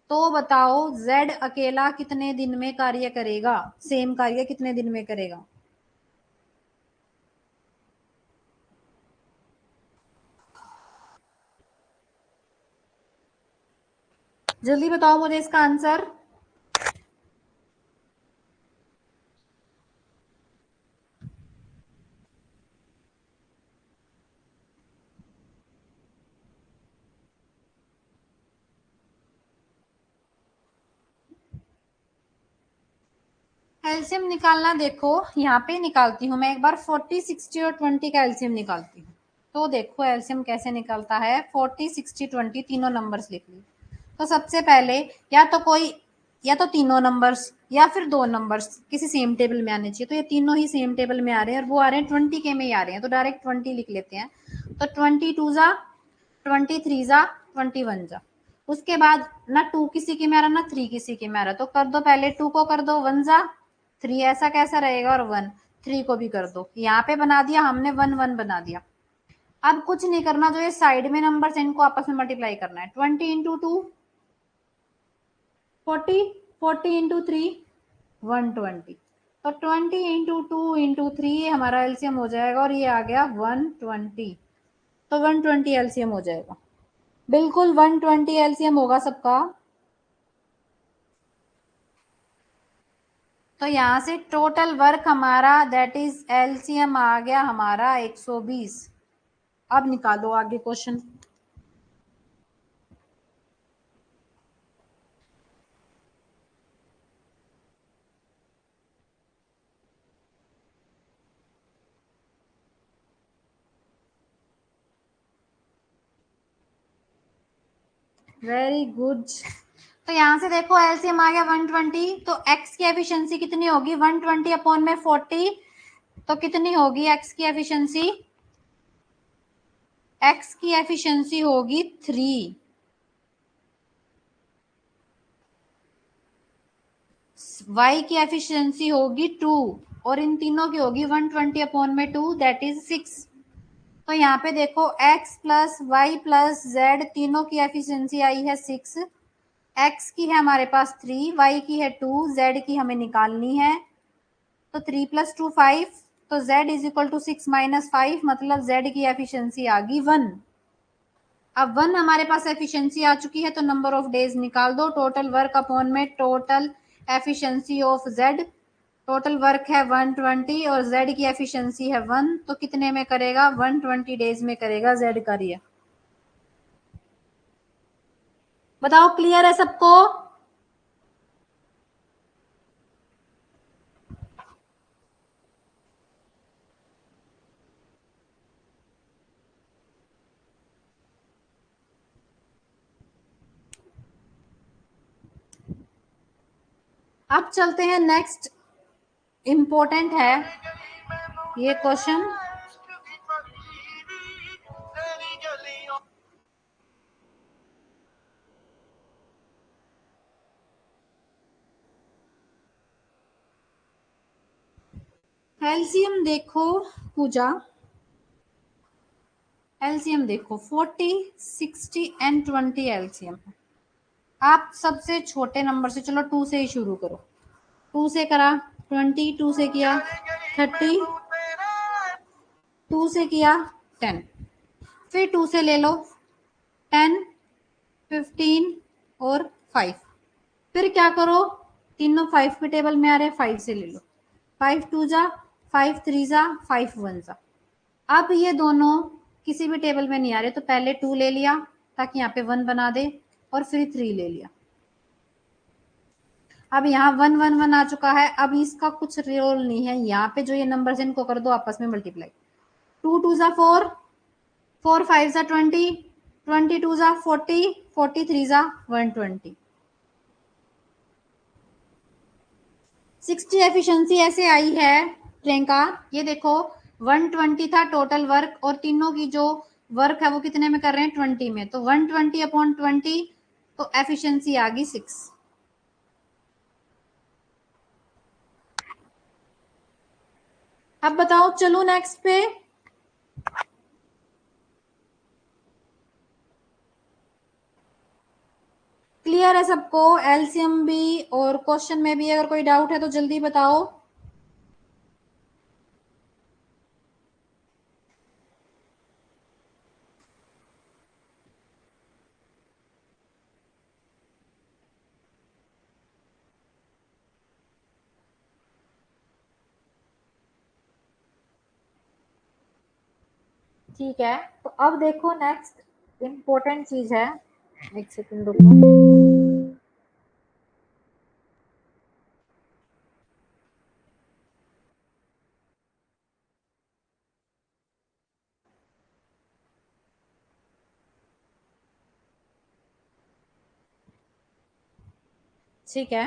तो बताओ z अकेला कितने दिन में कार्य करेगा, सेम कार्य कितने दिन में करेगा? जल्दी बताओ मुझे इसका आंसर। एलसीएम निकालना, देखो यहाँ पे निकालती हूँ मैं एक बार 40, 60 और 20 का एलसीएम निकालती हूँ। तो देखो एलसीएम कैसे निकलता है, 40, 60, 20 तीनों नंबर्स लिख ली। तो सबसे पहले या तो तीनों नंबर्स या फिर दो नंबर्स किसी सेम टेबल में आने चाहिए। तो ये तीनों ही सेम टेबल में आ रहे हैं और वो आ रहे हैं 20 के में ही आ रहे हैं, तो डायरेक्ट 20 लिख लेते हैं। तो 22 जा 23 जा 21 जा। उसके बाद ना 2 किसी के में आ रहा ना 3 किसी के में आ रहा, तो कर दो पहले 2 को कर दो 1 जा 3, ऐसा कैसा रहेगा, और 1 3 को भी कर दो। यहाँ पे बना दिया हमने 1 1 बना दिया। अब कुछ नहीं करना, जो ये साइड में नंबर इनको आपस में मल्टीप्लाई करना है। 20 इंटू 2 40, 40 इंटू 3 120। तो 20 इंटू 2 इंटू 3 हमारा एलसीएम हो जाएगा, और ये आ गया 120। तो 120 एलसीएम हो जाएगा, बिल्कुल 120 एलसीएम होगा सबका। तो यहाँ से टोटल वर्क हमारा दैट इज एलसीएम आ गया हमारा 120। अब निकालो आगे क्वेश्चन। Very good. तो यहाँ से देखो एलसीएम आ गया 120, तो एक्स की एफिशिएंसी कितनी होगी, 120 अपॉन में 40, तो कितनी होगी एक्स की एफिशिएंसी? एक्स की एफिशिएंसी होगी 3, वाई की एफिशिएंसी होगी 2, और इन तीनों की होगी 120 अपॉन में 2 दैट इज 6। तो यहाँ पे देखो x plus y plus z तीनों की एफिशिएंसी आई है 6। x की है हमारे पास 3, y की है 2, z की हमें निकालनी है। तो 3 प्लस 2 5, तो z is equal to 6 minus 5, मतलब z की एफिशिएंसी आ गई 1। अब 1 हमारे पास एफिशिएंसी आ चुकी है, तो नंबर ऑफ डेज निकाल दो, टोटल वर्क अपॉन में total efficiency of z। Total work है 120 और z की एफिशिएंसी है 1, तो कितने में करेगा, 120 डेज में करेगा z कार्य। बताओ क्लियर है सबको? अब चलते हैं नेक्स्ट, इंपॉर्टेंट है ये क्वेश्चन। एलसीएम देखो पूजा, एलसीएम देखो 40, 60 एंड 20 एलसीएम है। आप सबसे छोटे नंबर से, चलो 2 से ही शुरू करो। 2 से करा 20, 2 से किया 30, 2 से किया 10, फिर 2 से ले लो 10, 15 और 5। फिर क्या करो, तीनों 5 के टेबल में आ रहे हैं, 5 से ले लो। 5 2 जा 5 3 जा 5 1 जा। अब ये दोनों किसी भी टेबल में नहीं आ रहे, तो पहले 2 ले लिया ताकि यहाँ पे 1 बना दे, और फिर 3 ले लिया। अब यहाँ 1 1 1 आ चुका है, अब इसका कुछ रोल नहीं है, यहाँ पे जो ये नंबर इनको कर दो आपस में मल्टीप्लाई। 2 2 जा 4, 4 5 जा 20, 22 जा 40, 43 जा 120। 60 एफिशिएंसी ऐसे आई है प्रियंका, ये देखो 120 था टोटल वर्क, और तीनों की जो वर्क है वो कितने में कर रहे हैं, 20 में, तो 120 अपॉन 20, तो एफिशिएंसी आ गई 6। अब बताओ, चलो नेक्स्ट पे। क्लियर है सबको? एलसीएम भी और क्वेश्चन में भी अगर कोई डाउट है तो जल्दी बताओ। ठीक है, तो अब देखो नेक्स्ट इम्पोर्टेंट चीज है। एक सेकंड रुको। ठीक है,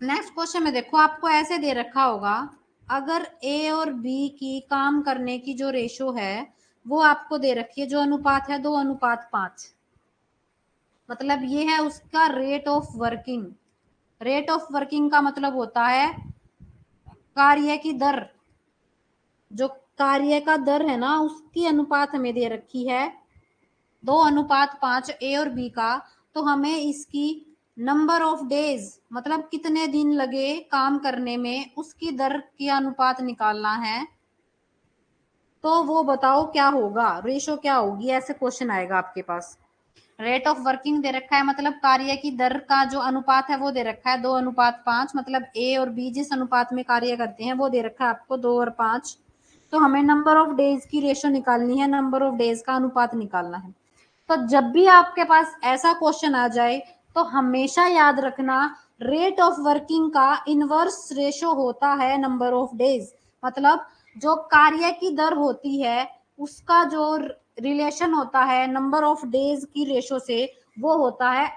नेक्स्ट क्वेश्चन में देखो आपको ऐसे दे रखा होगा, अगर ए और बी की काम करने की जो रेशो है वो आपको दे रखी है, जो अनुपात है 2:5। मतलब ये है उसका rate of working. Rate of working का मतलब होता है कार्य की दर। जो कार्य का दर है ना उसकी अनुपात हमें दे रखी है 2:5 ए और बी का। तो हमें इसकी नंबर ऑफ डेज मतलब कितने दिन लगे काम करने में उसकी दर की अनुपात निकालना है। तो वो बताओ क्या होगा, रेशो क्या होगी, ऐसे क्वेश्चन आएगा आपके पास। रेट ऑफ वर्किंग दे रखा है मतलब कार्य की दर का जो अनुपात है वो दे रखा है 2:5। मतलब ए और बी जिस अनुपात में कार्य करते हैं वो दे रखा है आपको 2 और 5। तो हमें नंबर ऑफ डेज की रेशो निकालनी है, नंबर ऑफ डेज का अनुपात निकालना है। तो जब भी आपके पास ऐसा क्वेश्चन आ जाए तो हमेशा याद रखना रेट ऑफ वर्किंग का इनवर्स रेशो होता है नंबर ऑफ डेज। मतलब जो कार्य की दर होती है उसका जो रिलेशन होता है नंबर ऑफ डेज की रेशो से वो होता है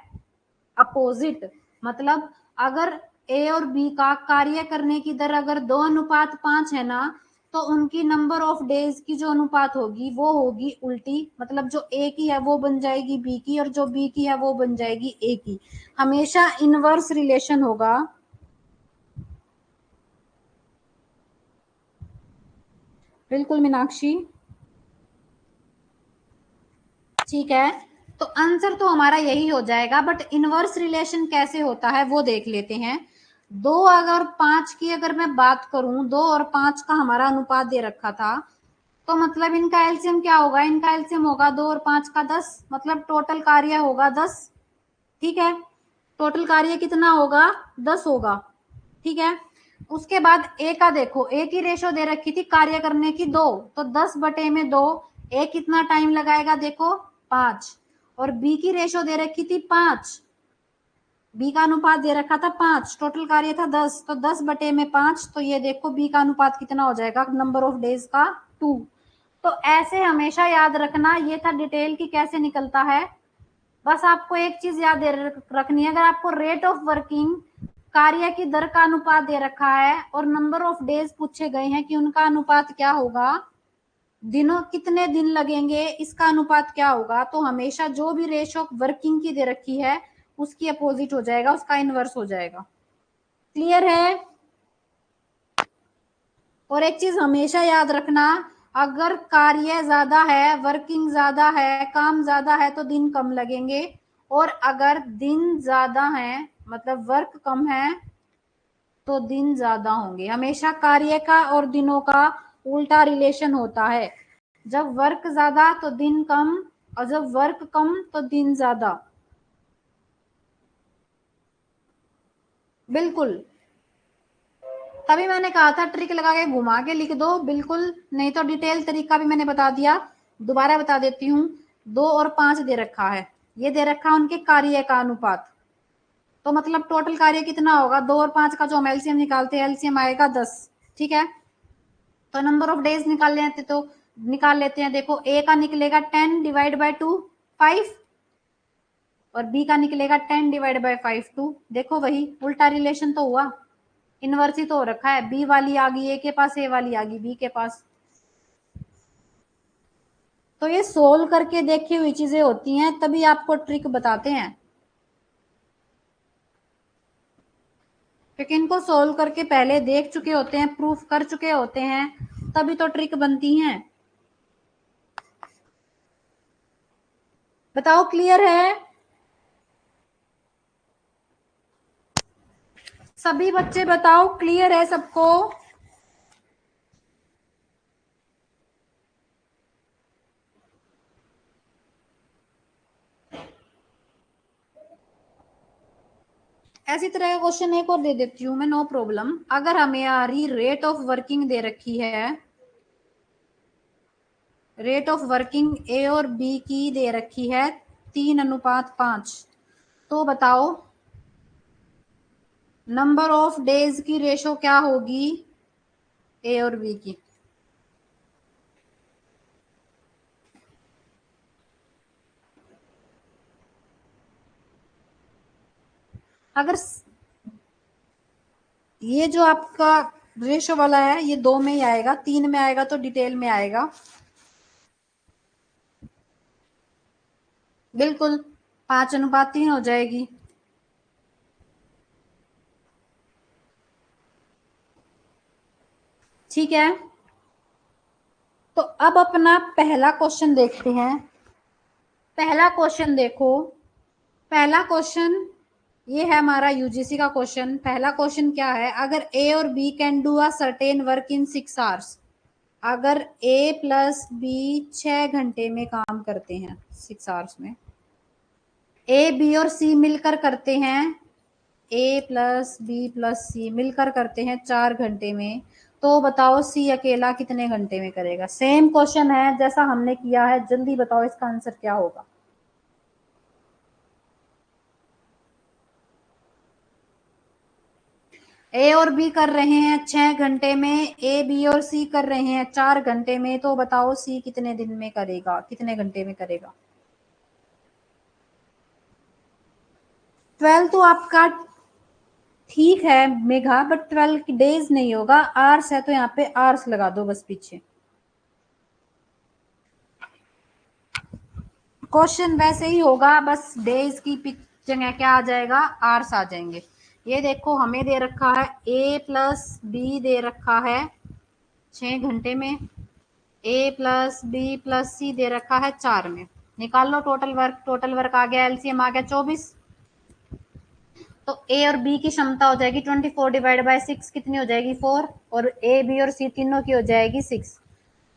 अपोजिट। मतलब अगर ए और बी का कार्य करने की दर अगर 2:5 है ना तो उनकी नंबर ऑफ डेज की जो अनुपात होगी वो होगी उल्टी। मतलब जो ए की है वो बन जाएगी बी की और जो बी की है वो बन जाएगी ए की। हमेशा इनवर्स रिलेशन होगा। बिल्कुल मीनाक्षी। ठीक है, तो आंसर तो हमारा यही हो जाएगा, बट इनवर्स रिलेशन कैसे होता है वो देख लेते हैं। 2 अगर 5 की अगर मैं बात करूं, 2 और 5 का हमारा अनुपात दे रखा था तो मतलब इनका एलसीएम क्या होगा, इनका एलसीएम होगा 2 और 5 का 10। मतलब टोटल कार्य होगा 10। ठीक है, टोटल कार्य कितना होगा 10 होगा। ठीक है, उसके बाद ए का देखो, ए की रेशो दे रखी थी कार्य करने की 2, तो 10/2 ए कितना टाइम लगाएगा देखो 5। और बी की रेशो दे रखी थी 5, बी का अनुपात दे रखा था 5, टोटल कार्य था 10, तो 10/5। तो ये देखो बी का अनुपात कितना हो जाएगा नंबर ऑफ डेज का 2। तो ऐसे हमेशा याद रखना, ये था डिटेल की कैसे निकलता है। बस आपको एक चीज याद रखनी है, अगर आपको रेट ऑफ वर्किंग कार्य की दर का अनुपात दे रखा है और नंबर ऑफ डेज पूछे गए हैं कि उनका अनुपात क्या होगा, दिनों कितने दिन लगेंगे इसका अनुपात क्या होगा, तो हमेशा जो भी रेशो ऑफ वर्किंग की दे रखी है उसकी अपोजिट हो जाएगा, उसका इनवर्स हो जाएगा। क्लियर है? और एक चीज हमेशा याद रखना, अगर कार्य ज्यादा है, वर्किंग ज्यादा है, काम ज्यादा है तो दिन कम लगेंगे। और अगर दिन ज्यादा है मतलब वर्क कम है तो दिन ज्यादा होंगे। हमेशा कार्य का और दिनों का उल्टा रिलेशन होता है। जब वर्क ज्यादा तो दिन कम, और जब वर्क कम तो दिन ज्यादा। बिल्कुल, तभी मैंने कहा था ट्रिक लगा के घुमा के लिख दो। बिल्कुल, नहीं तो डिटेल तरीका भी मैंने बता दिया, दोबारा बता देती हूँ। 2 और 5 दे रखा है, ये दे रखा है उनके कार्य का अनुपात। तो मतलब टोटल कार्य कितना होगा, 2 और 5 का जो हम एलसीएम निकालते हैं एलसीएम आएगा 10। ठीक है, तो नंबर ऑफ डेज निकाल लेते हैं। देखो ए का निकलेगा 10/2 5, और बी का निकलेगा 10/5 2। देखो वही उल्टा रिलेशन तो हुआ, इनवर्स ही तो हो रखा है। बी वाली आ गई ए के पास, ए वाली आ गई बी के पास। तो ये सोल्व करके देखी हुई चीजें होती हैं, तभी आपको ट्रिक बताते हैं। क्योंकि इनको सोल्व करके पहले देख चुके होते हैं, प्रूफ कर चुके होते हैं, तभी तो ट्रिक बनती हैं। बताओ क्लियर है? सभी बच्चे बताओ, क्लियर है सबको? ऐसी तरह का क्वेश्चन एक और दे देती हूं मैं, नो प्रॉब्लम। अगर हमें यारी रेट ऑफ वर्किंग दे रखी है, रेट ऑफ वर्किंग ए और बी की दे रखी है 3:5, तो बताओ नंबर ऑफ डेज की रेशो क्या होगी ए और बी की? अगर ये जो आपका रेशो वाला है ये 2 में ही आएगा, 3 में आएगा तो डिटेल में आएगा। बिल्कुल 5:3 हो जाएगी। ठीक है, तो अब अपना पहला क्वेश्चन देखते हैं। पहला क्वेश्चन देखो, पहला क्वेश्चन ये है हमारा यूजीसी का क्वेश्चन। पहला क्वेश्चन क्या है, अगर ए और b can do a certain work in 6 hours, अगर ए प्लस बी 6 घंटे में काम करते हैं 6 आवर्स में, ए बी और सी मिलकर करते हैं, ए प्लस बी प्लस सी मिलकर करते हैं 4 घंटे में, तो बताओ सी अकेला कितने घंटे में करेगा? सेम क्वेश्चन है जैसा हमने किया है, जल्दी बताओ इसका आंसर क्या होगा। ए और बी कर रहे हैं 6 घंटे में, ए बी और सी कर रहे हैं 4 घंटे में, तो बताओ सी कितने दिन में करेगा, कितने घंटे में करेगा? 12 तो आपका ठीक है मेघा, बट 12 डेज नहीं होगा, आवर्स है तो यहाँ पे आवर्स लगा दो बस पीछे। क्वेश्चन वैसे ही होगा, बस डेज की जगह क्या आ जाएगा, आवर्स आ जाएंगे। ये देखो हमें दे रखा है ए प्लस बी दे रखा है 6 घंटे में, ए प्लस बी प्लस सी दे रखा है 4 में। निकाल लो टोटल वर्क, टोटल वर्क आ गया, एलसीएम आ गया 24। तो ए और बी की क्षमता हो जाएगी 24/6, कितनी हो जाएगी 4, और ए बी और सी तीनों की हो जाएगी 6।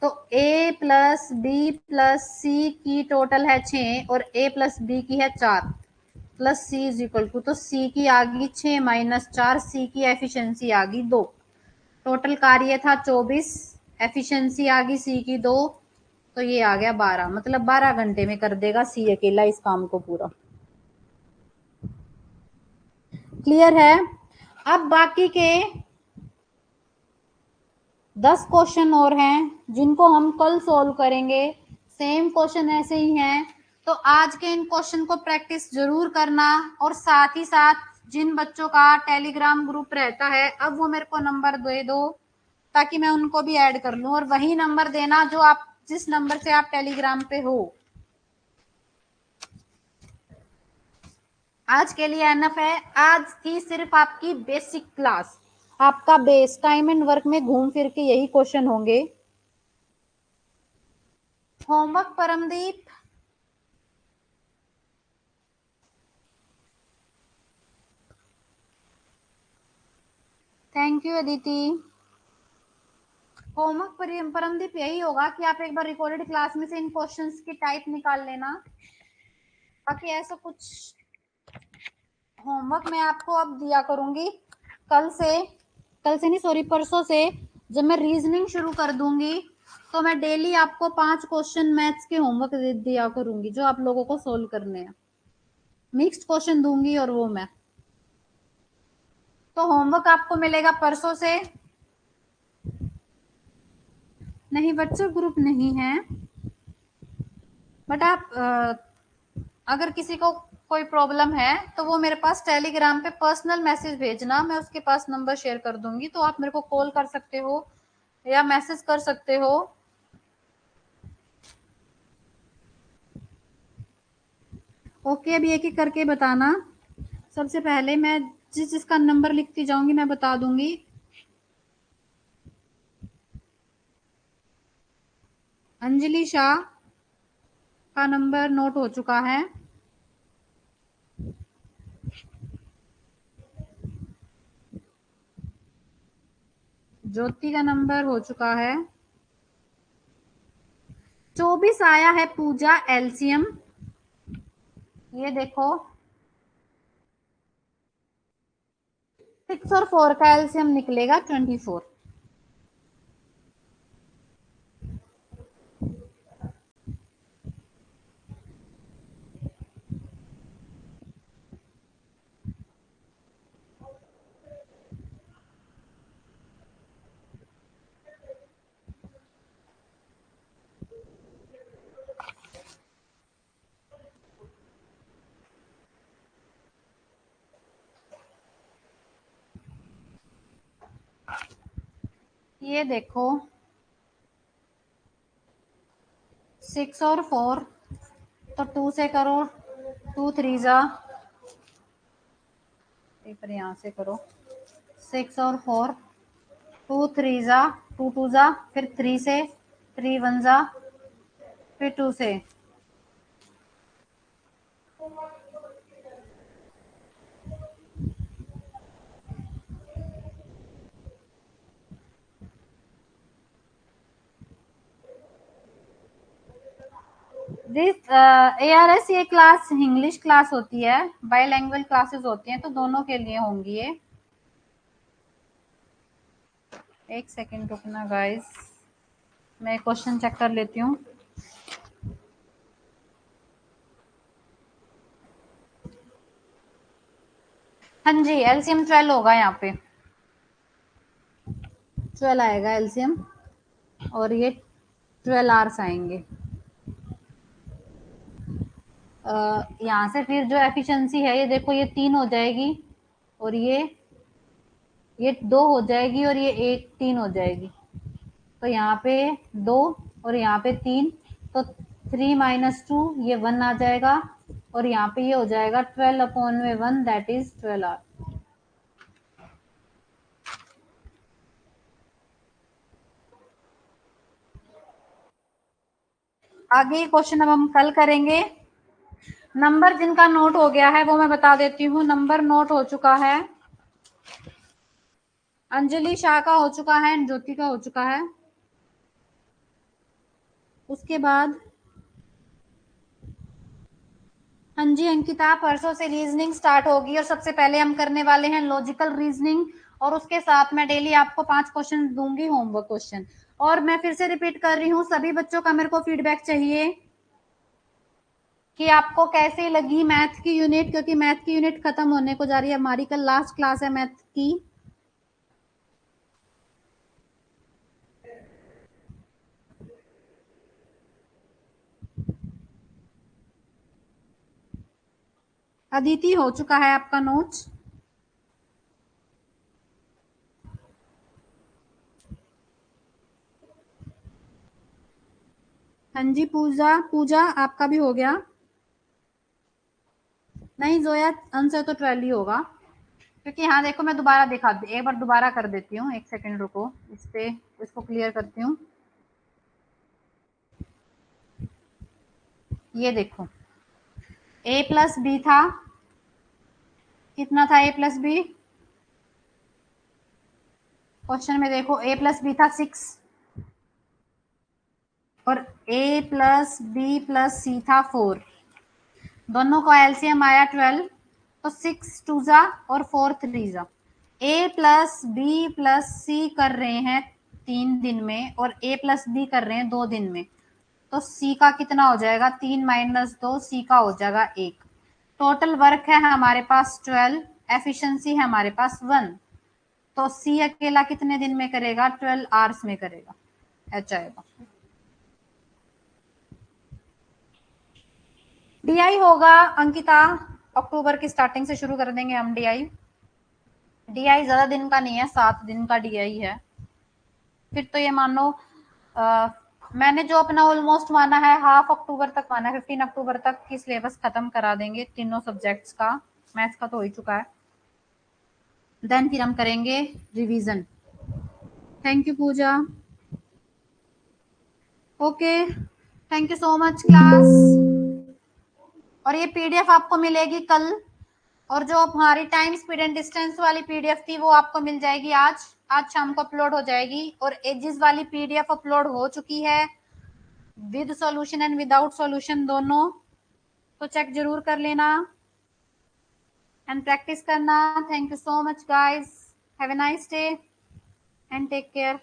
तो ए प्लस बी प्लस सी की टोटल है 6 और ए प्लस बी की है 4 plus C is equal to, तो सी की आ गई 6 - 4, सी की एफिशिएंसी आ गई 2। टोटल कार्य था 24, एफिशिएंसी आ गई सी की 2, तो ये आ गया 12, मतलब 12 घंटे में कर देगा सी अकेला इस काम को पूरा। क्लियर है? अब बाकी के 10 क्वेश्चन और हैं जिनको हम कल सॉल्व करेंगे। सेम क्वेश्चन ऐसे ही हैं, तो आज के इन क्वेश्चन को प्रैक्टिस जरूर करना, और साथ ही साथ जिन बच्चों का टेलीग्राम ग्रुप रहता है अब वो मेरे को नंबर दे दो ताकि मैं उनको भी ऐड कर लूं, और वही नंबर देना जो आप जिस नंबर से आप टेलीग्राम पे हो। आज के लिए एनफ है, आज की सिर्फ आपकी बेसिक क्लास, आपका बेस टाइम एंड वर्क में घूम फिर के यही क्वेश्चन होंगे। Homework Paramdeep, thank you Aditi. Homework Paramdeep यही होगा कि आप एक बार रिकॉर्डेड क्लास में से इन क्वेश्चंस की टाइप निकाल लेना, बाकी ऐसा कुछ होमवर्क मैं आपको अब दिया करूंगी कल से नहीं सॉरी परसों से, जब मैं रीजनिंग शुरू कर दूंगी तो मैं डेली आपको 5 क्वेश्चन मैथ्स के होमवर्क दिया करूंगी जो आप लोगों को सोल्व करने हैं। मिक्स्ड क्वेश्चन दूंगी और वो मैं, तो होमवर्क आपको मिलेगा परसों से। नहीं व्हाट्सएप ग्रुप नहीं है, बट आप अगर किसी को कोई प्रॉब्लम है तो वो मेरे पास टेलीग्राम पे पर्सनल मैसेज भेजना, मैं उसके पास नंबर शेयर कर दूंगी, तो आप मेरे को कॉल कर सकते हो या मैसेज कर सकते हो। ओके, अभी एक एक करके बताना। सबसे पहले मैं जिसका नंबर लिखती जाऊंगी मैं बता दूंगी। अंजलि शाह का नंबर नोट हो चुका है। ज्योति का नंबर हो चुका है 24 आया है पूजा एलसीएम। ये देखो 6 और 4 का एलसीएम निकलेगा 24। ये देखो 6 और 4, तो 2 से करो, 2 3 जा, पेपर यहाँ से करो, 6 और 4, 2 3 जा, 2 2 जा, फिर 3 से, 3 1 जा, फिर 2 से। दिस ARS ये क्लास इंग्लिश क्लास होती है, बाइलैंग्वेज क्लासेस होती हैं, तो दोनों के लिए होंगी ये। एक सेकेंड रुकना गाइस, मैं क्वेश्चन चेक कर लेती हूँ। हाँ जी, एलसीएम 12 होगा यहाँ पे, 12 आएगा एलसीएम, और ये 12 आवर्स आएंगे। यहाँ से फिर जो एफिशिएंसी है, ये देखो ये 3 हो जाएगी, और ये 2 हो जाएगी, और ये 3 हो जाएगी। तो यहाँ पे 2 और यहाँ पे 3, तो 3 माइनस 2 ये 1 आ जाएगा, और यहाँ पे ये हो जाएगा 12/1, दैट इज 12 आवर। आगे क्वेश्चन अब हम कल करेंगे। नंबर जिनका नोट हो गया है वो मैं बता देती हूँ। नंबर नोट हो चुका है, अंजलि शाह का हो चुका है, ज्योति का हो चुका है। उसके बाद हाँ जी अंकिता, परसों से रीजनिंग स्टार्ट होगी, और सबसे पहले हम करने वाले हैं लॉजिकल रीजनिंग, और उसके साथ मैं डेली आपको 5 क्वेश्चन दूंगी, होमवर्क क्वेश्चन। और मैं फिर से रिपीट कर रही हूँ, सभी बच्चों का मेरे को फीडबैक चाहिए कि आपको कैसी लगी मैथ की यूनिट, क्योंकि मैथ की यूनिट खत्म होने को जा रही है हमारी, कल लास्ट क्लास है मैथ की। अदिति हो चुका है आपका नोट्स। हाँ जी पूजा, पूजा आपका भी हो गया। नहीं जोया, आंसर तो 12 ही होगा, क्योंकि हाँ देखो मैं दोबारा दिखा, एक बार दोबारा कर देती हूँ, एक सेकंड रुको, इस पे इसको क्लियर करती हूँ। ये देखो a प्लस बी था, कितना था a प्लस बी, क्वेश्चन में देखो a प्लस बी था 6, और a प्लस बी प्लस सी था 4, दोनों का एलसीएम आया 12, तो 6 2 जा और 4 3 जा। ए प्लस बी प्लस सी कर रहे हैं 3 दिन में, और ए प्लस बी कर रहे हैं 2 दिन में, तो सी का कितना हो जाएगा, 3 माइनस 2, सी का हो जाएगा 1। टोटल वर्क है हमारे पास 12, एफिशिएंसी है हमारे पास 1, तो सी अकेला कितने दिन में करेगा, 12 आवर्स में करेगा, एच आएगा। डीआई होगा अंकिता, अक्टूबर की स्टार्टिंग से शुरू कर देंगे हम डीआई। डीआई ज्यादा दिन का नहीं है, 7 दिन का डीआई है। फिर तो ये मान लो मैंने जो अपना ऑलमोस्ट माना है, हाफ अक्टूबर तक माना है, 15 अक्टूबर तक की सिलेबस खत्म करा देंगे तीनों सब्जेक्ट्स का, मैथ्स का तो हो ही चुका है, देन फिर हम करेंगे revision. Thank you Puja. Okay, thank you so much class. और ये पीडीएफ आपको मिलेगी कल, और जो हमारी टाइम स्पीड एंड डिस्टेंस वाली पीडीएफ थी वो आपको मिल जाएगी आज। आज शाम को अपलोड हो जाएगी। और एजिस वाली पीडीएफ अपलोड हो चुकी है with solution and without solution दोनों, तो चेक जरूर कर लेना एंड प्रैक्टिस करना। Thank you so much guys, have a nice day and take care.